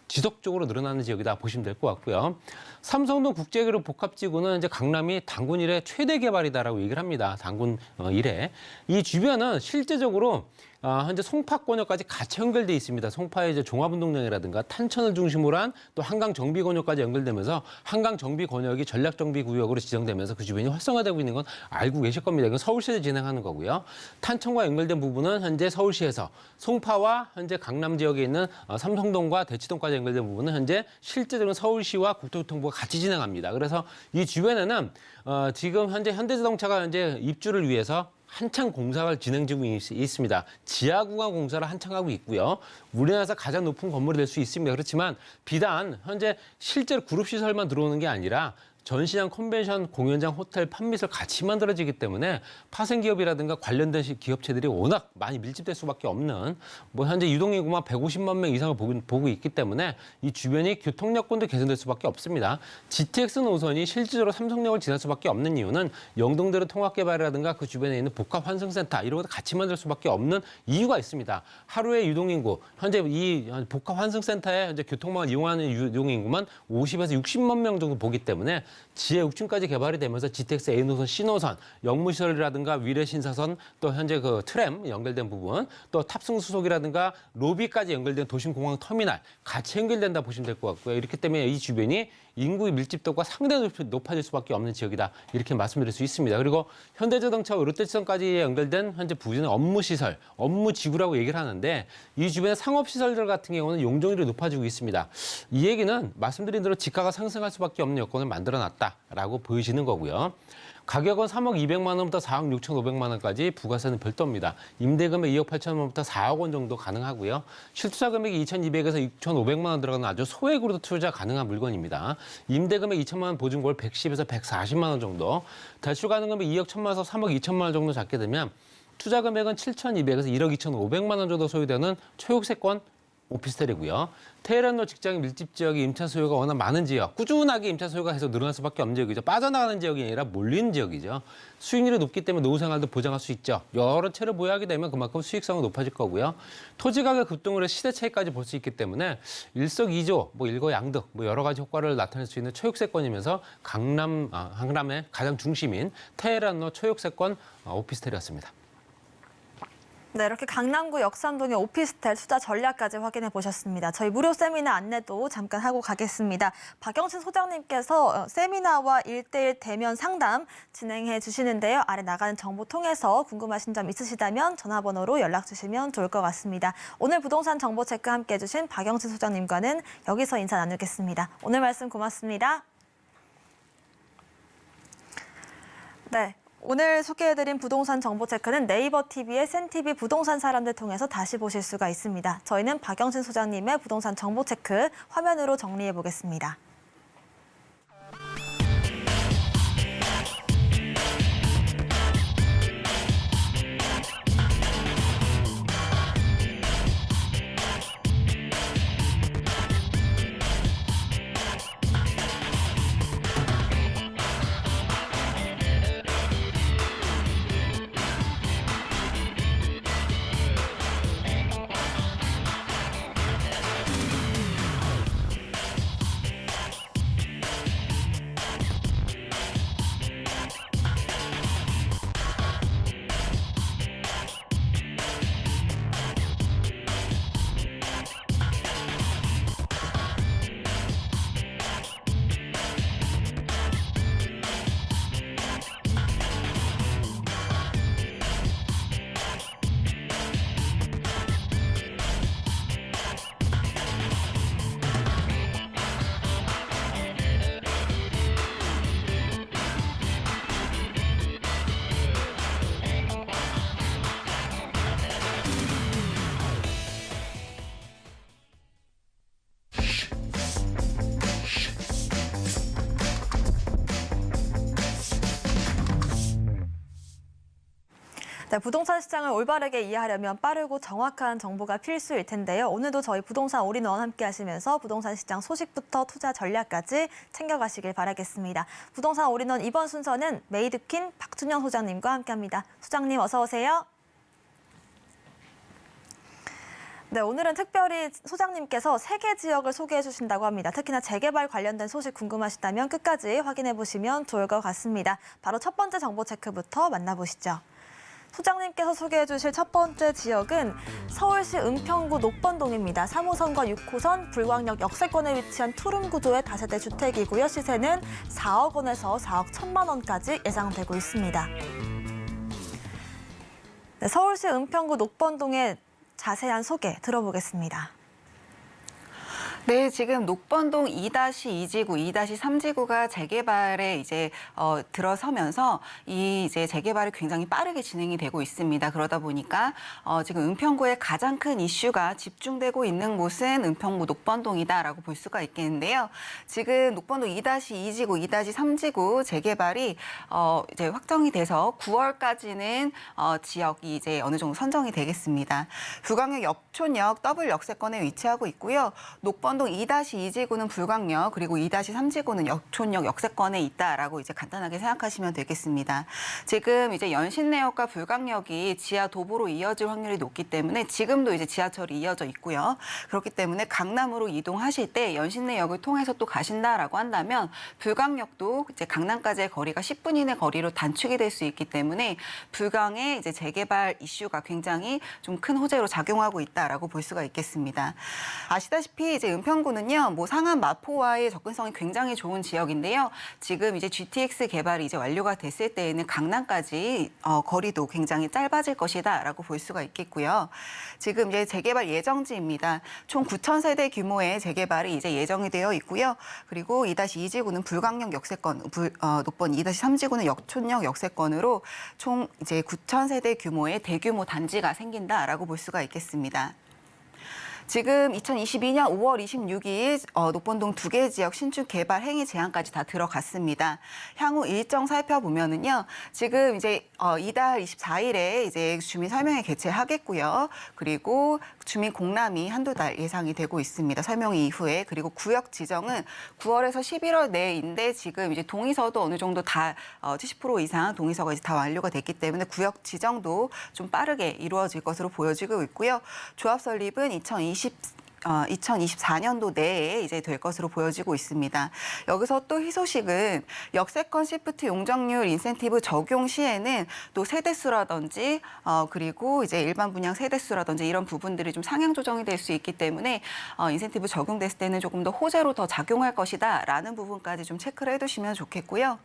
지속적으로 늘어나는 지역이다 보시면 될 것 같고요. 삼성동 국제그룹 복합지구는 이제 강남이 단군 이래 최대 개발이다라고 얘기를 합니다. 단군 이래. 이 주변은 실제적으로 현재 송파권역까지 같이 연결돼 있습니다. 송파의 이제 종합운동장이라든가 탄천을 중심으로 한 또 한강정비권역까지 연결되면서 한강정비권역이 전략정비구역으로 지정되면서 그 주변이 활성화되고 있는 건 알고 계실 겁니다. 이건 서울시에서 진행하는 거고요. 탄천과 연결된 부분은 현재 서울시에서 송파와 현재 강남 지역에 있는 삼성동과 대치동까지 연결된 부분은 현재 실제적으로 서울시와 국토교통부가 같이 진행합니다. 그래서 이 주변에는 지금 현재 현대자동차가 현재 입주를 위해서 한창 공사가 진행 중에 있습니다. 지하구간 공사를 한창 하고 있고요. 우리나라에서 가장 높은 건물이 될 수 있습니다. 그렇지만 비단 현재 실제로 그룹시설만 들어오는 게 아니라 전시장, 컨벤션, 공연장, 호텔, 판미설 같이 만들어지기 때문에 파생기업이라든가 관련된 기업체들이 워낙 많이 밀집될 수밖에 없는 뭐 현재 유동인구만 150만 명 이상을 보고 있기 때문에 이 주변이 교통여건도 개선될 수밖에 없습니다. GTX 노선이 실질적으로 삼성역을 지날 수밖에 없는 이유는 영동대로 통합개발이라든가 그 주변에 있는 복합환승센터 이런 것도 같이 만들 수밖에 없는 이유가 있습니다. 하루의 유동인구 현재 이 복합환승센터에 현재 교통망을 이용하는 유동인구만 50에서 60만 명 정도 보기 때문에 지하 6층까지 개발이 되면서 GTX A노선, C노선, 역무시설이라든가 위례신사선, 또 현재 그 트램 연결된 부분, 또 탑승수속이라든가 로비까지 연결된 도심공항 터미널 같이 연결된다 보시면 될 것 같고요. 이렇기 때문에 이 주변이 인구의 밀집도가 상당히 높아질 수밖에 없는 지역이다. 이렇게 말씀드릴 수 있습니다. 그리고 현대자동차와 롯데지선까지 연결된 현재 부지는 업무시설, 업무지구라고 얘기를 하는데 이 주변의 상업시설들 같은 경우는 용적률이 높아지고 있습니다. 이 얘기는 말씀드린 대로 지가가 상승할 수밖에 없는 여건을 만들어놨다라고 보이시는 거고요. 가격은 3억 200만 원부터 4억 6,500만 원까지 부가세는 별도입니다. 임대금액 2억 8천 원부터 4억 원 정도 가능하고요. 실투자 금액이 2,200에서 6,500만 원 들어가는 아주 소액으로도 투자 가능한 물건입니다. 임대금액 2천만 원 보증고를 110에서 140만 원 정도, 대출 가능 금액 2억 1천만 원에서 3억 2천만 원 정도 잡게 되면 투자 금액은 7,200에서 1억 2,500만 원 정도 소유되는 초역세권 오피스텔이고요. 테헤란로 직장인 밀집 지역의 임차 수요가 워낙 많은 지역, 꾸준하게 임차 수요가 계속 늘어날 수밖에 없는 지역이죠. 빠져나가는 지역이 아니라 몰리는 지역이죠. 수익률이 높기 때문에 노후 생활도 보장할 수 있죠. 여러 채를 보유하게 되면 그만큼 수익성은 높아질 거고요. 토지 가격 급등으로 시대 차이까지 볼 수 있기 때문에 일석이조, 일거양득, 여러 가지 효과를 나타낼 수 있는 초역세권이면서 강남의 가장 중심인 테헤란로 초역세권 오피스텔이었습니다. 네, 이렇게 강남구 역삼동의 오피스텔 투자 전략까지 확인해 보셨습니다. 저희 무료 세미나 안내도 잠깐 하고 가겠습니다. 박영신 소장님께서 세미나와 1:1 대면 상담 진행해 주시는데요. 아래 나가는 정보 통해서 궁금하신 점 있으시다면 전화번호로 연락 주시면 좋을 것 같습니다. 오늘 부동산 정보 체크 함께 해주신 박영신 소장님과는 여기서 인사 나누겠습니다. 오늘 말씀 고맙습니다. 네. 오늘 소개해드린 부동산 정보체크는 네이버 TV의 센TV 부동산 사람들 통해서 다시 보실 수가 있습니다. 저희는 박영신 소장님의 부동산 정보체크 화면으로 정리해 보겠습니다. 네, 부동산 시장을 올바르게 이해하려면 빠르고 정확한 정보가 필수일 텐데요. 오늘도 저희 부동산 올인원 함께 하시면서 부동산 시장 소식부터 투자 전략까지 챙겨가시길 바라겠습니다. 부동산 올인원 이번 순서는 메이드퀸 박준영 소장님과 함께합니다. 소장님 어서 오세요. 네, 오늘은 특별히 소장님께서 3개 지역을 소개해 주신다고 합니다. 특히나 재개발 관련된 소식 궁금하시다면 끝까지 확인해 보시면 좋을 것 같습니다. 바로 첫 번째 정보 체크부터 만나보시죠. 소장님께서 소개해 주실 첫 번째 지역은 서울시 은평구 녹번동입니다. 3호선과 6호선 불광역 역세권에 위치한 투룸 구조의 다세대 주택이고요. 시세는 4억 원에서 4억 1천만 원까지 예상되고 있습니다. 네, 서울시 은평구 녹번동의 자세한 소개 들어보겠습니다. 네, 지금 녹번동 2-2지구, 2-3지구가 재개발에 이제 들어서면서 이 이제 재개발이 굉장히 빠르게 진행이 되고 있습니다. 그러다 보니까 지금 은평구의 가장 큰 이슈가 집중되고 있는 곳은 은평구 녹번동이다라고 볼 수가 있겠는데요. 지금 녹번동 2-2지구, 2-3지구 재개발이 이제 확정이 돼서 9월까지는 지역이 이제 어느 정도 선정이 되겠습니다. 불광역 역촌역 더블 역세권에 위치하고 있고요. 녹번동 녹번동 2-2지구는 불광역, 그리고 2-3지구는 역촌역 역세권에 있다라고 이제 간단하게 생각하시면 되겠습니다. 지금 이제 연신내역과 불광역이 지하 도보로 이어질 확률이 높기 때문에 지금도 이제 지하철이 이어져 있고요. 그렇기 때문에 강남으로 이동하실 때 연신내역을 통해서 또 가신다라고 한다면 불광역도 이제 강남까지의 거리가 10분 이내 거리로 단축이 될 수 있기 때문에 불광의 이제 재개발 이슈가 굉장히 좀 큰 호재로 작용하고 있다라고 볼 수가 있겠습니다. 아시다시피 이제 은평구는요, 뭐 상암 마포와의 접근성이 굉장히 좋은 지역인데요. 지금 이제 GTX 개발이 이제 완료가 됐을 때에는 강남까지 거리도 굉장히 짧아질 것이다라고 볼 수가 있겠고요. 지금 이제 재개발 예정지입니다. 총 9,000세대 규모의 재개발이 이제 예정이 되어 있고요. 그리고 2-2지구는 불광역 역세권, 녹번 2-3지구는 역촌역 역세권으로 총 이제 9,000세대 규모의 대규모 단지가 생긴다라고 볼 수가 있겠습니다. 지금 2022년 5월 26일 녹번동 2개 지역 신축 개발 행위 제한까지 다 들어갔습니다. 향후 일정 살펴보면은요, 지금 이제 이달 24일에 이제 주민 설명회 개최하겠고요. 그리고 주민 공람이 한두 달 예상이 되고 있습니다. 설명회 이후에. 그리고 구역 지정은 9월에서 11월 내인데 지금 이제 동의서도 어느 정도 다 70% 이상 동의서가 이제 다 완료가 됐기 때문에 구역 지정도 좀 빠르게 이루어질 것으로 보여지고 있고요. 조합 설립은 2024년도 내에 이제 될 것으로 보여지고 있습니다. 여기서 또 희소식은 역세권 시프트 용적률 인센티브 적용 시에는 또 세대수라든지 그리고 이제 일반 분양 세대수라든지 이런 부분들이 좀 상향 조정이 될 수 있기 때문에 인센티브 적용됐을 때는 조금 더 호재로 더 작용할 것이다라는 부분까지 좀 체크를 해두시면 좋겠고요.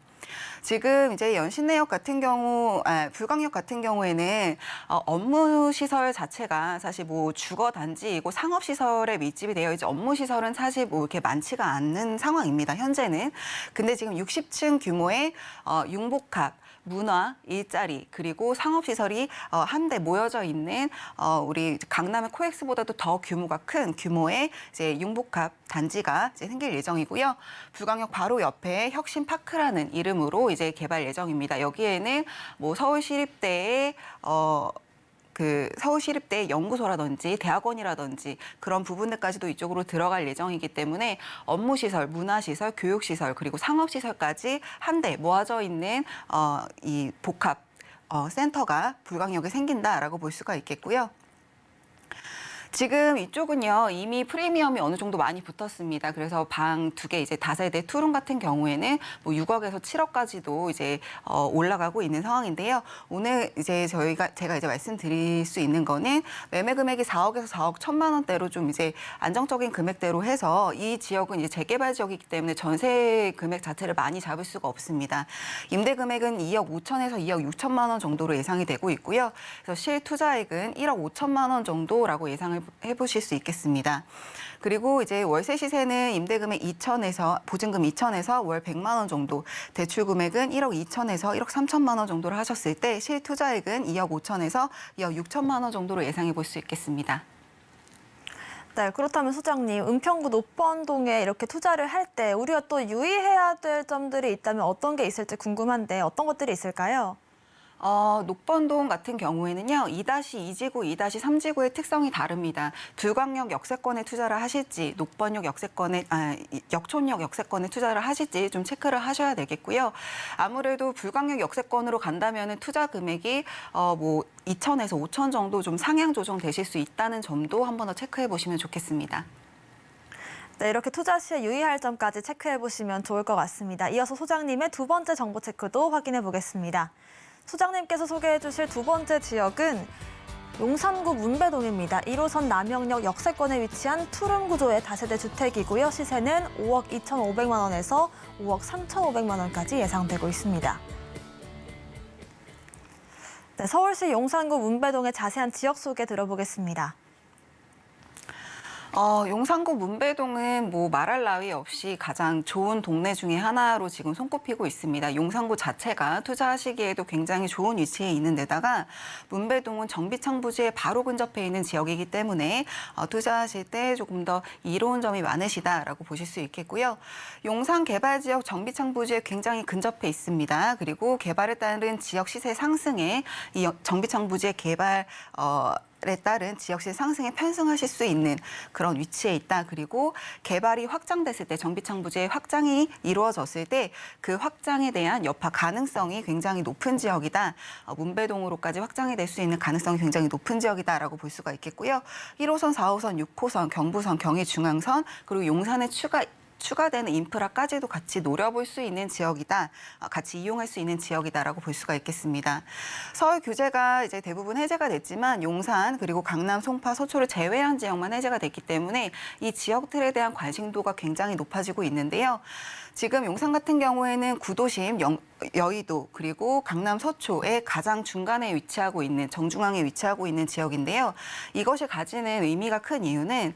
지금 이제 연신내역 같은 경우, 불광역 같은 경우에는 업무 시설 자체가 사실 뭐 주거 단지이고 상업 시설에 밀집이 되어 있지 업무 시설은 사실 뭐 이렇게 많지가 않는 상황입니다. 현재는. 근데 지금 60층 규모의 융복합, 문화, 일자리, 그리고 상업시설이 한데 모여져 있는 우리 강남의 코엑스보다도 더 규모가 큰 규모의 이제 융복합 단지가 이제 생길 예정이고요. 불광역 바로 옆에 혁신파크라는 이름으로 이제 개발 예정입니다. 여기에는 뭐 서울시립대의 서울시립대 연구소라든지 대학원이라든지 그런 부분들까지도 이쪽으로 들어갈 예정이기 때문에 업무시설, 문화시설, 교육시설 그리고 상업시설까지 한데 모아져 있는 이 복합 센터가 불광역에 생긴다라고 볼 수가 있겠고요. 지금 이쪽은요, 이미 프리미엄이 어느 정도 많이 붙었습니다. 그래서 방 2개 이제 다세대 투룸 같은 경우에는 뭐 6억에서 7억까지도 이제 올라가고 있는 상황인데요. 오늘 이제 제가 이제 말씀드릴 수 있는 거는 매매 금액이 4억에서 4억 1천만 원대로 좀 이제 안정적인 금액대로 해서 이 지역은 이제 재개발 지역이기 때문에 전세 금액 자체를 많이 잡을 수가 없습니다. 임대 금액은 2억 5천에서 2억 6천만 원 정도로 예상이 되고 있고요. 그래서 실투자액은 1억 5천만 원 정도라고 예상을 해보실 수 있겠습니다. 그리고 이제 월세 시세는 임대금액 2천에서 보증금 2천에서 월 100만 원 정도, 대출 금액은 1억 2천에서 1억 3천만 원 정도를 하셨을 때 실투자액은 2억 5천에서 2억 6천만 원 정도로 예상해 볼 수 있겠습니다. 네, 그렇다면 소장님, 은평구 녹번동에 이렇게 투자를 할 때 우리가 또 유의해야 될 점들이 있다면 어떤 게 있을지 궁금한데 어떤 것들이 있을까요? 녹번동 같은 경우에는요, 2-2지구, 2-3지구의 특성이 다릅니다. 불광역 역세권에 투자를 하실지, 녹번역 역촌역 역세권에 투자를 하실지 좀 체크를 하셔야 되겠고요. 아무래도 불광역 역세권으로 간다면 투자 금액이 뭐 2천에서 5천 정도 좀 상향 조정되실 수 있다는 점도 한 번 더 체크해 보시면 좋겠습니다. 네, 이렇게 투자 시에 유의할 점까지 체크해 보시면 좋을 것 같습니다. 이어서 소장님의 두 번째 정보 체크도 확인해 보겠습니다. 소장님께서 소개해 주실 두 번째 지역은 용산구 문배동입니다. 1호선 남영역 역세권에 위치한 투룸 구조의 다세대 주택이고요. 시세는 5억 2,500만 원에서 5억 3,500만 원까지 예상되고 있습니다. 네, 서울시 용산구 문배동의 자세한 지역 소개 들어보겠습니다. 용산구 문배동은 뭐 말할 나위 없이 가장 좋은 동네 중에 하나로 지금 손꼽히고 있습니다. 용산구 자체가 투자하시기에도 굉장히 좋은 위치에 있는 데다가 문배동은 정비창 부지에 바로 근접해 있는 지역이기 때문에 투자하실 때 조금 더 이로운 점이 많으시다라고 보실 수 있겠고요. 용산 개발 지역 정비창 부지에 굉장히 근접해 있습니다. 그리고 개발에 따른 지역 시세 상승에 이 정비창 부지의 개발 따른 지역시 상승에 편승하실 수 있는 그런 위치에 있다. 그리고 개발이 확장됐을 때 정비창 부지의 확장이 이루어졌을 때 그 확장에 대한 여파 가능성이 굉장히 높은 지역이다. 문배동으로까지 확장이 될 수 있는 가능성이 굉장히 높은 지역이다라고 볼 수가 있겠고요. 1호선, 4호선, 6호선, 경부선, 경의중앙선 그리고 용산에 추가되는 인프라까지도 같이 노려볼 수 있는 지역이다. 같이 이용할 수 있는 지역이다라고 볼 수가 있겠습니다. 서울 규제가 이제 대부분 해제가 됐지만 용산 그리고 강남, 송파, 서초를 제외한 지역만 해제가 됐기 때문에 이 지역들에 대한 관심도가 굉장히 높아지고 있는데요. 지금 용산 같은 경우에는 구도심, 여의도 그리고 강남 서초의 가장 중간에 위치하고 있는 정중앙에 위치하고 있는 지역인데요. 이것이 가지는 의미가 큰 이유는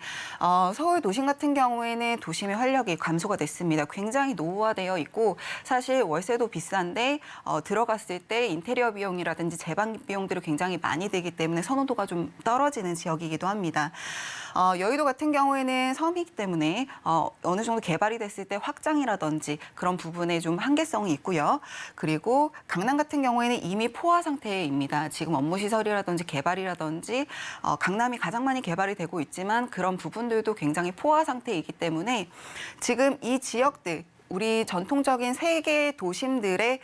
서울 도심 같은 경우에는 도심의 활력이 감소가 됐습니다. 굉장히 노후화되어 있고 사실 월세도 비싼데 들어갔을 때 인테리어 비용이라든지 재방 비용들이 굉장히 많이 들기 때문에 선호도가 좀 떨어지는 지역이기도 합니다. 여의도 같은 경우에는 섬이기 때문에 어느 정도 개발이 됐을 때 확장이라든지 그런 부분에 좀 한계성이 있고요. 그리고 강남 같은 경우에는 이미 포화 상태입니다. 지금 업무시설이라든지 개발이라든지 강남이 가장 많이 개발이 되고 있지만 그런 부분들도 굉장히 포화 상태이기 때문에 지금 이 지역들 우리 전통적인 세계 도심들의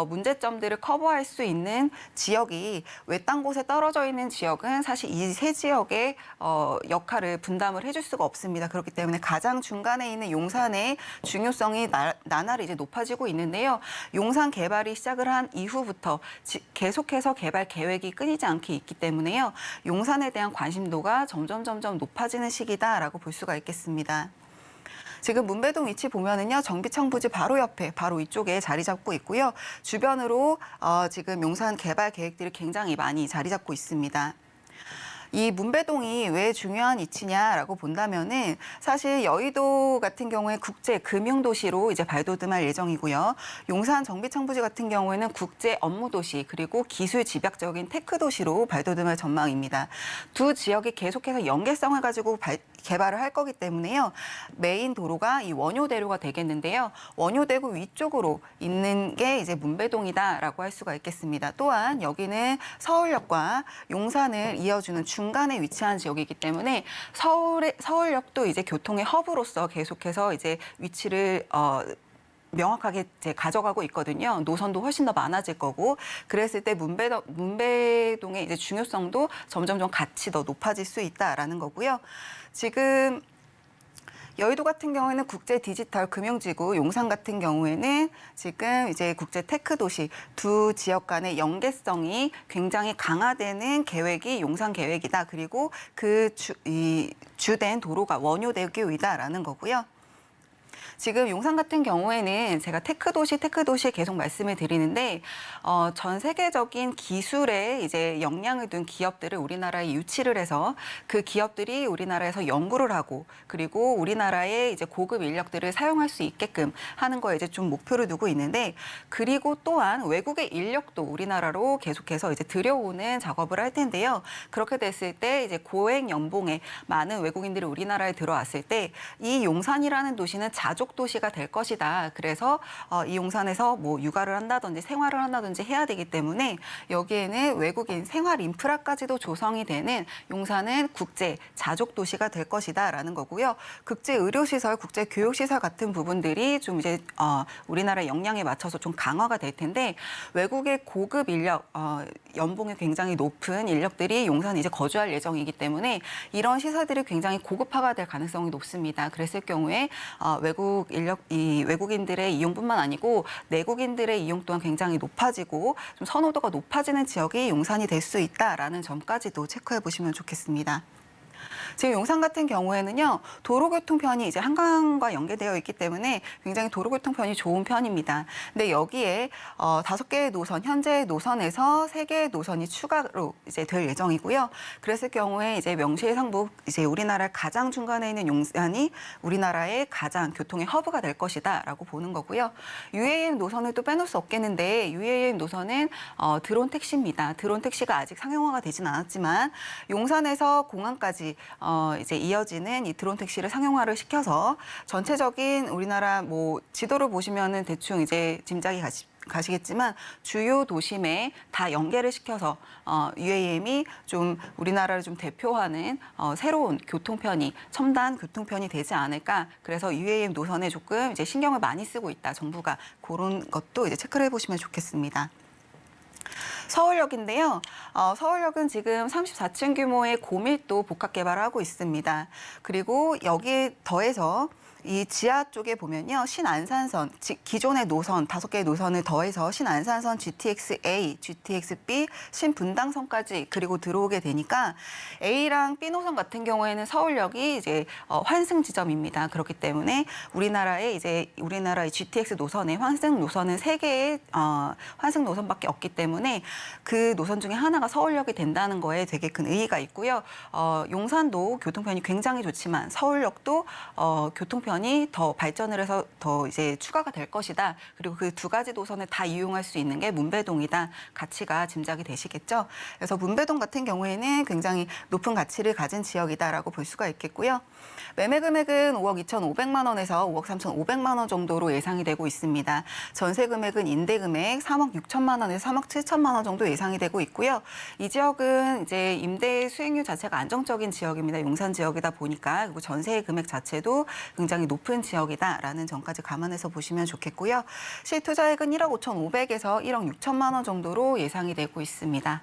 문제점들을 커버할 수 있는 지역이 외딴 곳에 떨어져 있는 지역은 사실 이 세 지역의 역할을 분담을 해줄 수가 없습니다. 그렇기 때문에 가장 중간에 있는 용산의 중요성이 나날이 이제 높아지고 있는데요. 용산 개발이 시작을 한 이후부터 계속해서 개발 계획이 끊이지 않게 있기 때문에요. 용산에 대한 관심도가 점점 높아지는 시기다라고 볼 수가 있겠습니다. 지금 문배동 위치 보면은요, 정비창 부지 바로 옆에, 바로 이쪽에 자리 잡고 있고요. 주변으로 지금 용산 개발 계획들이 굉장히 많이 자리 잡고 있습니다. 이 문배동이 왜 중요한 위치냐라고 본다면은 사실 여의도 같은 경우에 국제 금융도시로 이제 발돋움할 예정이고요. 용산 정비창 부지 같은 경우에는 국제 업무도시 그리고 기술 집약적인 테크도시로 발돋움할 전망입니다. 두 지역이 계속해서 연계성을 가지고 개발을 할 거기 때문에요. 메인 도로가 이 원효대로가 되겠는데요. 원효대교 위쪽으로 있는 게 이제 문배동이다라고 할 수가 있겠습니다. 또한 여기는 서울역과 용산을 이어주는 중간에 위치한 지역이기 때문에 서울역도 이제 교통의 허브로서 계속해서 이제 위치를 명확하게 이제 가져가고 있거든요. 노선도 훨씬 더 많아질 거고, 그랬을 때 문배동의 이제 중요성도 점점 같이 더 높아질 수 있다라는 거고요. 지금 여의도 같은 경우에는 국제 디지털 금융지구, 용산 같은 경우에는 지금 이제 국제 테크 도시 두 지역 간의 연계성이 굉장히 강화되는 계획이 용산 계획이다. 그리고 그 주된 도로가 원효대교이다라는 거고요. 지금 용산 같은 경우에는 제가 테크도시 계속 말씀을 드리는데 전 세계적인 기술에 이제 역량을 둔 기업들을 우리나라에 유치를 해서 그 기업들이 우리나라에서 연구를 하고 그리고 우리나라의 이제 고급 인력들을 사용할 수 있게끔 하는 거에 이제 좀 목표를 두고 있는데, 그리고 또한 외국의 인력도 우리나라로 계속해서 이제 들여오는 작업을 할 텐데요. 그렇게 됐을 때 이제 고액 연봉에 많은 외국인들이 우리나라에 들어왔을 때 이 용산이라는 도시는 자족 도시가 될 것이다. 그래서 이 용산에서 뭐 육아를 한다든지 생활을 한다든지 해야 되기 때문에 여기에는 외국인 생활 인프라까지도 조성이 되는 용산은 국제 자족 도시가 될 것이다라는 거고요. 국제 의료시설, 국제 교육시설 같은 부분들이 좀 이제 우리나라의 역량에 맞춰서 좀 강화가 될 텐데, 외국의 고급 인력, 연봉이 굉장히 높은 인력들이 용산에 이제 거주할 예정이기 때문에 이런 시설들이 굉장히 고급화가 될 가능성이 높습니다. 그랬을 경우에 외국인들의 이용뿐만 아니고 내국인들의 이용 또한 굉장히 높아지고 좀 선호도가 높아지는 지역이 용산이 될 수 있다라는 점까지도 체크해 보시면 좋겠습니다. 지금 용산 같은 경우에는요, 도로교통편이 이제 한강과 연계되어 있기 때문에 굉장히 도로교통편이 좋은 편입니다. 근데 여기에 5개의 노선, 현재 노선에서 3개의 노선이 추가로 이제 될 예정이고요. 그랬을 경우에 이제 명실상부 이제 우리나라 가장 중간에 있는 용산이 우리나라의 가장 교통의 허브가 될 것이다라고 보는 거고요. UAM 노선을 또 빼놓을 수 없겠는데, UAM 노선은 드론 택시입니다. 드론 택시가 아직 상용화가 되진 않았지만 용산에서 공항까지 이제 이어지는 이 드론 택시를 상용화를 시켜서 전체적인 우리나라 뭐 지도를 보시면은 대충 이제 짐작이 가시겠지만 주요 도심에 다 연계를 시켜서 UAM이 좀 우리나라를 좀 대표하는 새로운 교통편이 첨단 교통편이 되지 않을까. 그래서 UAM 노선에 조금 이제 신경을 많이 쓰고 있다. 정부가 그런 것도 이제 체크를 해보시면 좋겠습니다. 서울역인데요. 서울역은 지금 34층 규모의 고밀도 복합 개발을 하고 있습니다. 그리고 여기에 더해서 이 지하 쪽에 보면요. 신안산선, 기존의 노선, 5개의 노선을 더해서 신안산선 GTX-A, GTX-B, 신분당선까지 그리고 들어오게 되니까 A랑 B 노선 같은 경우에는 서울역이 이제 환승 지점입니다. 그렇기 때문에 우리나라의 GTX 노선의 환승 노선은 3개의 환승 노선밖에 없기 때문에 그 노선 중에 하나가 서울역이 된다는 거에 되게 큰 의의가 있고요. 용산도 교통편이 굉장히 좋지만 서울역도 교통편이 더 발전을 해서 더 이제 추가가 될 것이다. 그리고 그 2가지 노선을 다 이용할 수 있는 게 문배동이다. 가치가 짐작이 되시겠죠. 그래서 문배동 같은 경우에는 굉장히 높은 가치를 가진 지역이다라고 볼 수가 있겠고요. 매매 금액은 5억 2,500만 원에서 5억 3,500만 원 정도로 예상이 되고 있습니다. 전세 금액은 임대 금액 3억 6천만 원에서 3억 7천만 원 정도 예상이 되고 있고요. 이 지역은 이제 임대 수익률 자체가 안정적인 지역입니다. 용산 지역이다 보니까. 그리고 전세 금액 자체도 굉장히 높은 지역이다라는 점까지 감안해서 보시면 좋겠고요. 실투자액은 1억 5,500에서 1억 6천만 원 정도로 예상이 되고 있습니다.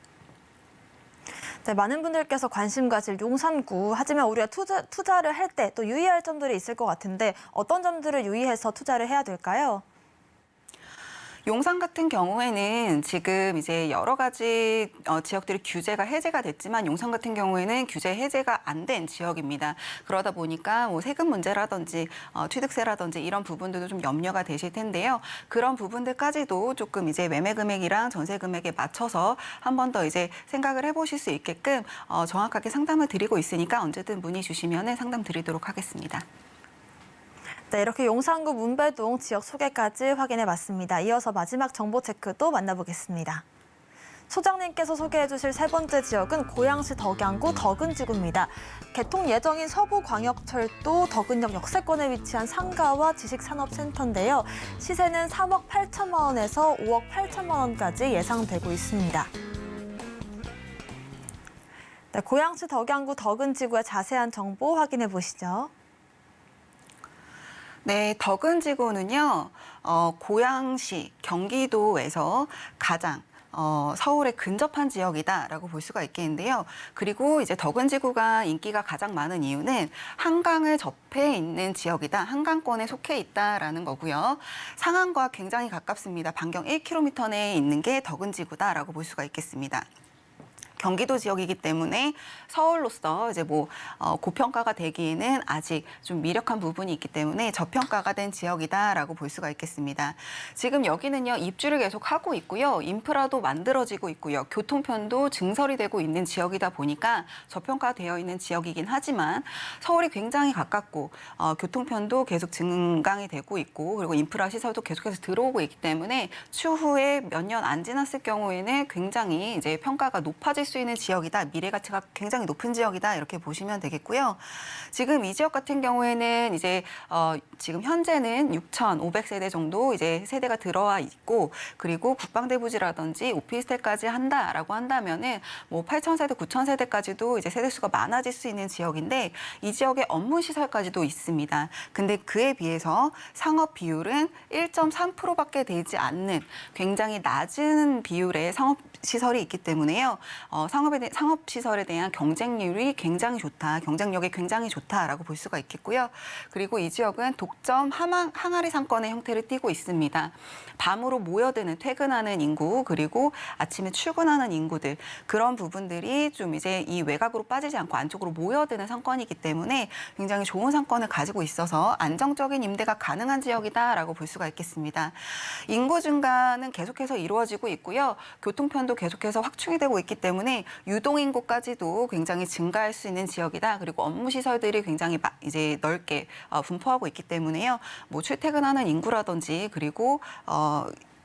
네, 많은 분들께서 관심 가질 용산구. 하지만 우리가 투자를 할 때 또 유의할 점들이 있을 것 같은데 어떤 점들을 유의해서 투자를 해야 될까요? 용산 같은 경우에는 지금 이제 여러 가지 지역들이 규제가 해제가 됐지만 용산 같은 경우에는 규제 해제가 안 된 지역입니다. 그러다 보니까 뭐 세금 문제라든지 취득세라든지 이런 부분들도 좀 염려가 되실 텐데요. 그런 부분들까지도 조금 이제 매매 금액이랑 전세 금액에 맞춰서 한 번 더 이제 생각을 해보실 수 있게끔 정확하게 상담을 드리고 있으니까 언제든 문의 주시면 상담 드리도록 하겠습니다. 네, 이렇게 용산구 문배동 지역 소개까지 확인해봤습니다. 이어서 마지막 정보 체크도 만나보겠습니다. 소장님께서 소개해 주실 3번째 지역은 고양시 덕양구 덕은지구입니다. 개통 예정인 서부광역철도 덕은역 역세권에 위치한 상가와 지식산업센터인데요. 시세는 3억 8천만 원에서 5억 8천만 원까지 예상되고 있습니다. 네, 고양시 덕양구 덕은지구의 자세한 정보 확인해 보시죠. 네, 덕은지구는요, 고양시, 경기도에서 가장 서울에 근접한 지역이다라고 볼 수가 있겠는데요. 그리고 이제 덕은지구가 인기가 가장 많은 이유는 한강을 접해 있는 지역이다. 한강권에 속해 있다라는 거고요. 상암과 굉장히 가깝습니다. 반경 1km 내에 있는 게 덕은지구다라고 볼 수가 있겠습니다. 경기도 지역이기 때문에 서울로서 이제 고평가가 되기에는 아직 좀 미력한 부분이 있기 때문에 저평가가 된 지역이다라고 볼 수가 있겠습니다. 지금 여기는요, 입주를 계속 하고 있고요. 인프라도 만들어지고 있고요. 교통편도 증설이 되고 있는 지역이다 보니까 저평가되어 있는 지역이긴 하지만 서울이 굉장히 가깝고 교통편도 계속 증강이 되고 있고 그리고 인프라 시설도 계속해서 들어오고 있기 때문에 추후에 몇 년 안 지났을 경우에는 굉장히 이제 평가가 높아질 수 있는 지역이다. 미래 가치가 굉장히 높은 지역이다. 이렇게 보시면 되겠고요. 지금 이 지역 같은 경우에는 이제 지금 현재는 6,500세대 정도 이제 세대가 들어와 있고 그리고 국방대 부지라든지 오피스텔까지 한다라고 한다면은 8,000세대, 9,000세대까지도 이제 세대 수가 많아질 수 있는 지역인데 이 지역에 업무 시설까지도 있습니다. 근데 그에 비해서 상업 비율은 1.3%밖에 되지 않는 굉장히 낮은 비율의 상업 시설이 있기 때문에요. 상업 시설에 대한 경쟁률이 굉장히 좋다, 경쟁력이 굉장히 좋다라고 볼 수가 있겠고요. 그리고 이 지역은 독점 항아리 상권의 형태를 띠고 있습니다. 밤으로 모여드는 퇴근하는 인구 그리고 아침에 출근하는 인구들 그런 부분들이 좀 이제 이 외곽으로 빠지지 않고 안쪽으로 모여드는 상권이기 때문에 굉장히 좋은 상권을 가지고 있어서 안정적인 임대가 가능한 지역이다라고 볼 수가 있겠습니다. 인구 증가는 계속해서 이루어지고 있고요. 교통편도 계속해서 확충이 되고 있기 때문에 유동인구까지도 굉장히 증가할 수 있는 지역이다. 그리고 업무 시설들이 굉장히 이제 넓게 분포하고 있기 때문에요. 출퇴근하는 인구라든지 그리고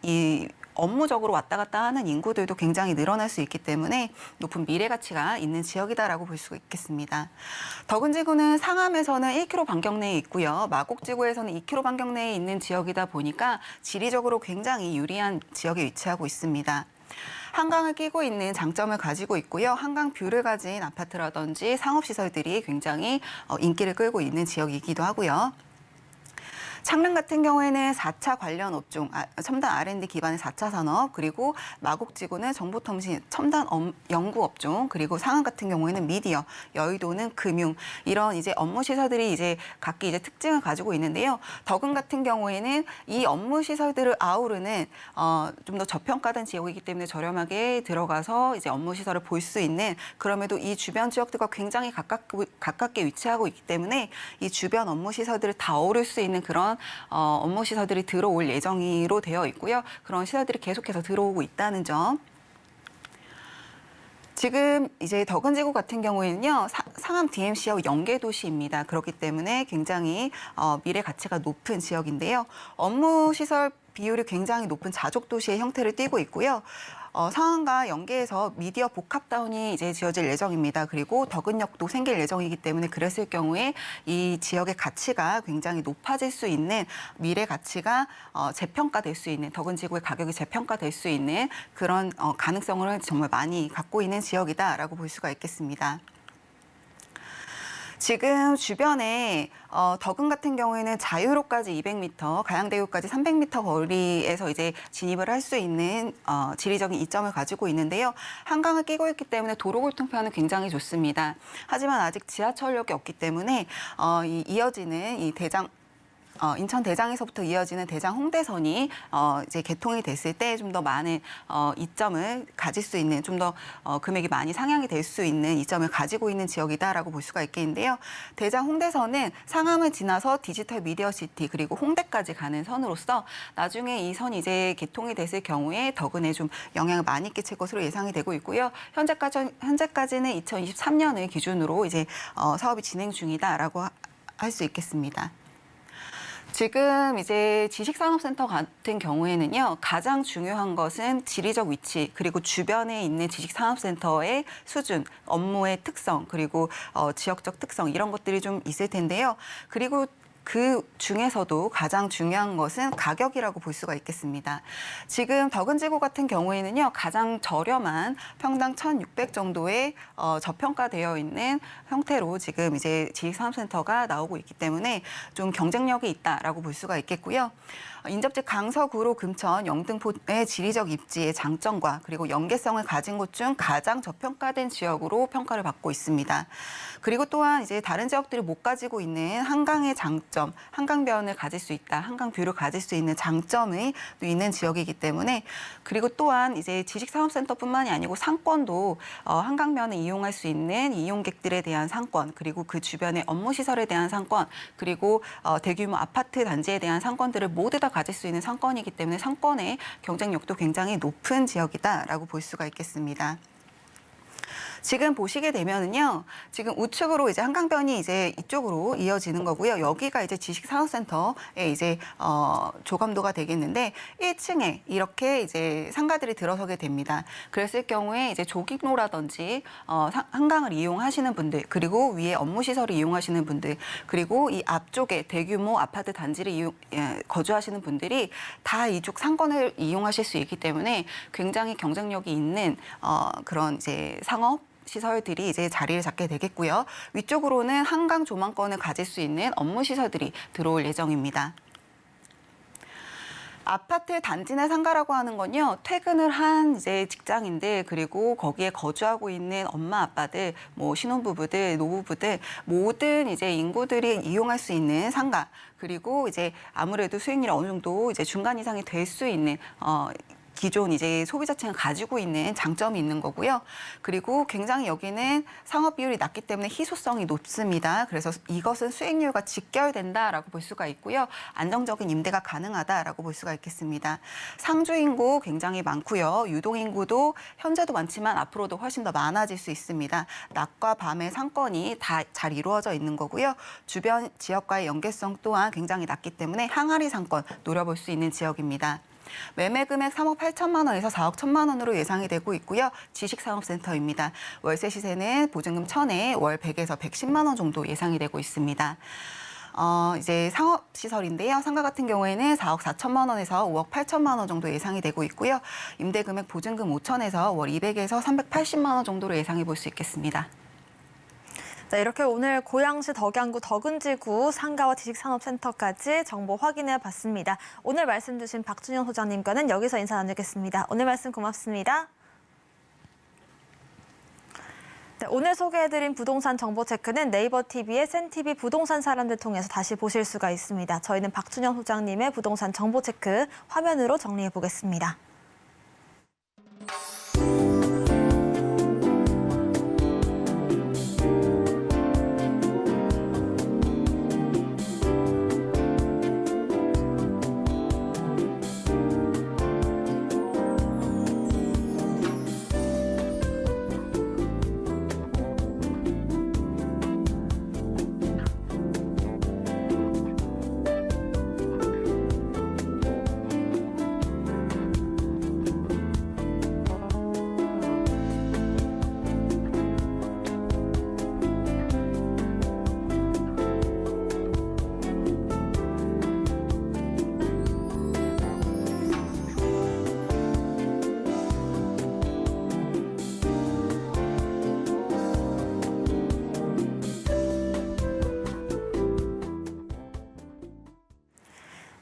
이 업무적으로 왔다 갔다 하는 인구들도 굉장히 늘어날 수 있기 때문에 높은 미래 가치가 있는 지역이다라고 볼 수 있겠습니다. 덕은지구는 상암에서는 1km 반경 내에 있고요. 마곡지구에서는 2km 반경 내에 있는 지역이다 보니까 지리적으로 굉장히 유리한 지역에 위치하고 있습니다. 한강을 끼고 있는 장점을 가지고 있고요. 한강 뷰를 가진 아파트라든지 상업시설들이 굉장히 인기를 끌고 있는 지역이기도 하고요. 창릉 같은 경우에는 4차 관련 업종, 첨단 R&D 기반의 4차 산업, 그리고 마곡지구는 정보통신, 첨단 연구 업종, 그리고 상암 같은 경우에는 미디어, 여의도는 금융, 이런 이제 업무 시설들이 이제 각기 이제 특징을 가지고 있는데요. 덕은 같은 경우에는 이 업무 시설들을 아우르는 좀 더 저평가된 지역이기 때문에 저렴하게 들어가서 이제 업무 시설을 볼 수 있는, 그럼에도 이 주변 지역들과 굉장히 가깝게 위치하고 있기 때문에 이 주변 업무 시설들을 다 어우를 수 있는 그런 업무 시설들이 들어올 예정으로 되어 있고요. 그런 시설들이 계속해서 들어오고 있다는 점. 지금 이제 덕은지구 같은 경우에는요, 상암 DMC하고 연계 도시입니다. 그렇기 때문에 굉장히 미래 가치가 높은 지역인데요. 업무 시설 비율이 굉장히 높은 자족 도시의 형태를 띠고 있고요. 상암과 연계해서 미디어 복합다운이 이제 지어질 예정입니다. 그리고 덕은역도 생길 예정이기 때문에 그랬을 경우에 이 지역의 가치가 굉장히 높아질 수 있는, 미래 가치가 재평가될 수 있는, 덕은지구의 가격이 재평가될 수 있는 그런 가능성을 정말 많이 갖고 있는 지역이다라고 볼 수가 있겠습니다. 지금 주변에 덕은 같은 경우에는 자유로까지 200m, 가양대교까지 300m 거리에서 이제 진입을 할 수 있는 지리적인 이점을 가지고 있는데요. 한강을 끼고 있기 때문에 도로 교통편은 굉장히 좋습니다. 하지만 아직 지하철역이 없기 때문에 이어지는 이 인천 대장에서부터 이어지는 대장 홍대선이 이제 개통이 됐을 때 좀 더 많은 이점을 가질 수 있는, 좀 더 금액이 많이 상향이 될 수 있는 이점을 가지고 있는 지역이다라고 볼 수가 있겠는데요. 대장 홍대선은 상암을 지나서 디지털 미디어 시티 그리고 홍대까지 가는 선으로서 나중에 이 선이 이제 개통이 됐을 경우에 덕은에 좀 영향을 많이 끼칠 것으로 예상이 되고 있고요. 현재까지는 2023년을 기준으로 이제 사업이 진행 중이다라고 할 수 있겠습니다. 지금 이제 지식산업센터 같은 경우에는요, 가장 중요한 것은 지리적 위치, 그리고 주변에 있는 지식산업센터의 수준, 업무의 특성, 그리고 지역적 특성, 이런 것들이 좀 있을 텐데요. 그리고 그 중에서도 가장 중요한 것은 가격이라고 볼 수가 있겠습니다. 지금 덕은지구 같은 경우에는요, 가장 저렴한 평당 1,600 정도의 저평가되어 있는 형태로 지금 이제 지식산업센터가 나오고 있기 때문에 좀 경쟁력이 있다라고 볼 수가 있겠고요. 인접지 강서구로 금천, 영등포의 지리적 입지의 장점과 그리고 연계성을 가진 곳 중 가장 저평가된 지역으로 평가를 받고 있습니다. 그리고 또한 이제 다른 지역들이 못 가지고 있는 한강의 장점, 한강변을 가질 수 있다, 한강뷰를 가질 수 있는 장점이 또 있는 지역이기 때문에, 그리고 또한 이제 지식산업센터뿐만이 아니고 상권도 한강변을 이용할 수 있는 이용객들에 대한 상권, 그리고 그 주변의 업무시설에 대한 상권, 그리고 대규모 아파트 단지에 대한 상권들을 모두 다 가질 수 있는 상권이기 때문에 상권의 경쟁력도 굉장히 높은 지역이다라고 볼 수가 있겠습니다. 지금 보시게 되면은요, 지금 우측으로 이제 한강변이 이제 이쪽으로 이어지는 거고요. 여기가 이제 지식산업센터의 이제 조감도가 되겠는데 1층에 이렇게 이제 상가들이 들어서게 됩니다. 그랬을 경우에 이제 조깅로라든지 한강을 이용하시는 분들, 그리고 위에 업무시설을 이용하시는 분들, 그리고 이 앞쪽에 대규모 아파트 단지를 거주하시는 분들이 다 이쪽 상권을 이용하실 수 있기 때문에 굉장히 경쟁력이 있는 그런 이제 상업 시설들이 이제 자리를 잡게 되겠고요. 위쪽으로는 한강 조망권을 가질 수 있는 업무 시설들이 들어올 예정입니다. 아파트 단지 내 상가라고 하는 건요, 퇴근을 한 이제 직장인들, 그리고 거기에 거주하고 있는 엄마 아빠들, 뭐 신혼부부들, 노부부들, 모든 이제 인구들이 이용할 수 있는 상가, 그리고 이제 아무래도 수익률이 어느 정도 이제 중간 이상이 될 수 있는 기존 이제 소비자층을 가지고 있는 장점이 있는 거고요. 그리고 굉장히 여기는 상업 비율이 낮기 때문에 희소성이 높습니다. 그래서 이것은 수익률과 직결된다라고 볼 수가 있고요. 안정적인 임대가 가능하다라고 볼 수가 있겠습니다. 상주 인구 굉장히 많고요. 유동 인구도 현재도 많지만 앞으로도 훨씬 더 많아질 수 있습니다. 낮과 밤의 상권이 다 잘 이루어져 있는 거고요. 주변 지역과의 연계성 또한 굉장히 낮기 때문에 항아리 상권 노려볼 수 있는 지역입니다. 매매 금액 3억 8천만 원에서 4억 1천만 원으로 예상이 되고 있고요. 지식산업센터입니다. 월세 시세는 보증금 1,000에 월 100에서 110만 원 정도 예상이 되고 있습니다. 이제 상업시설인데요. 상가 같은 경우에는 4억 4천만 원에서 5억 8천만 원 정도 예상이 되고 있고요. 임대금액 보증금 5천에서 월 200에서 380만 원 정도로 예상해 볼 수 있겠습니다. 자, 이렇게 오늘 고양시 덕양구 덕은지구 상가와 지식산업센터까지 정보 확인해 봤습니다. 오늘 말씀 주신 박준영 소장님과는 여기서 인사 나누겠습니다. 오늘 말씀 고맙습니다. 네, 오늘 소개해드린 부동산 정보 체크는 네이버 TV의 센TV 부동산 사람들 통해서 다시 보실 수가 있습니다. 저희는 박준영 소장님의 부동산 정보 체크 화면으로 정리해 보겠습니다.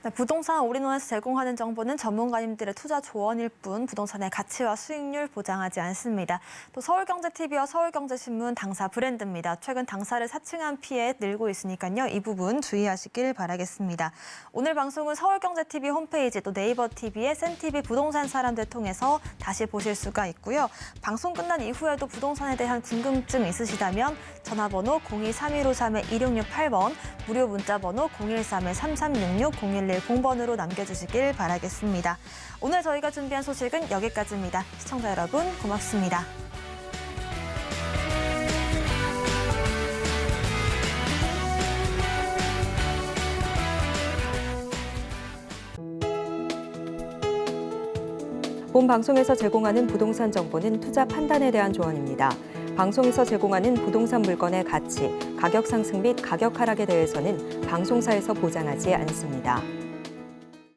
네, 부동산 올인원에서 제공하는 정보는 전문가님들의 투자 조언일 뿐 부동산의 가치와 수익률 보장하지 않습니다. 또 서울경제TV와 서울경제신문 당사 브랜드입니다. 최근 당사를 사칭한 피해 늘고 있으니까요. 이 부분 주의하시길 바라겠습니다. 오늘 방송은 서울경제TV 홈페이지 또 네이버 TV의 센TV 부동산 사람들 통해서 다시 보실 수가 있고요. 방송 끝난 이후에도 부동산에 대한 궁금증 있으시다면 전화번호 02-3153-2668번, 무료 문자번호 013-3366-0110번으로 남겨주시길 바라겠습니다. 오늘 저희가 준비한 소식은 여기까지입니다. 시청자 여러분 고맙습니다. 본 방송에서 제공하는 부동산 정보는 투자 판단에 대한 조언입니다. 방송에서 제공하는 부동산 물건의 가치, 가격 상승 및 가격 하락에 대해서는 방송사에서 보장하지 않습니다.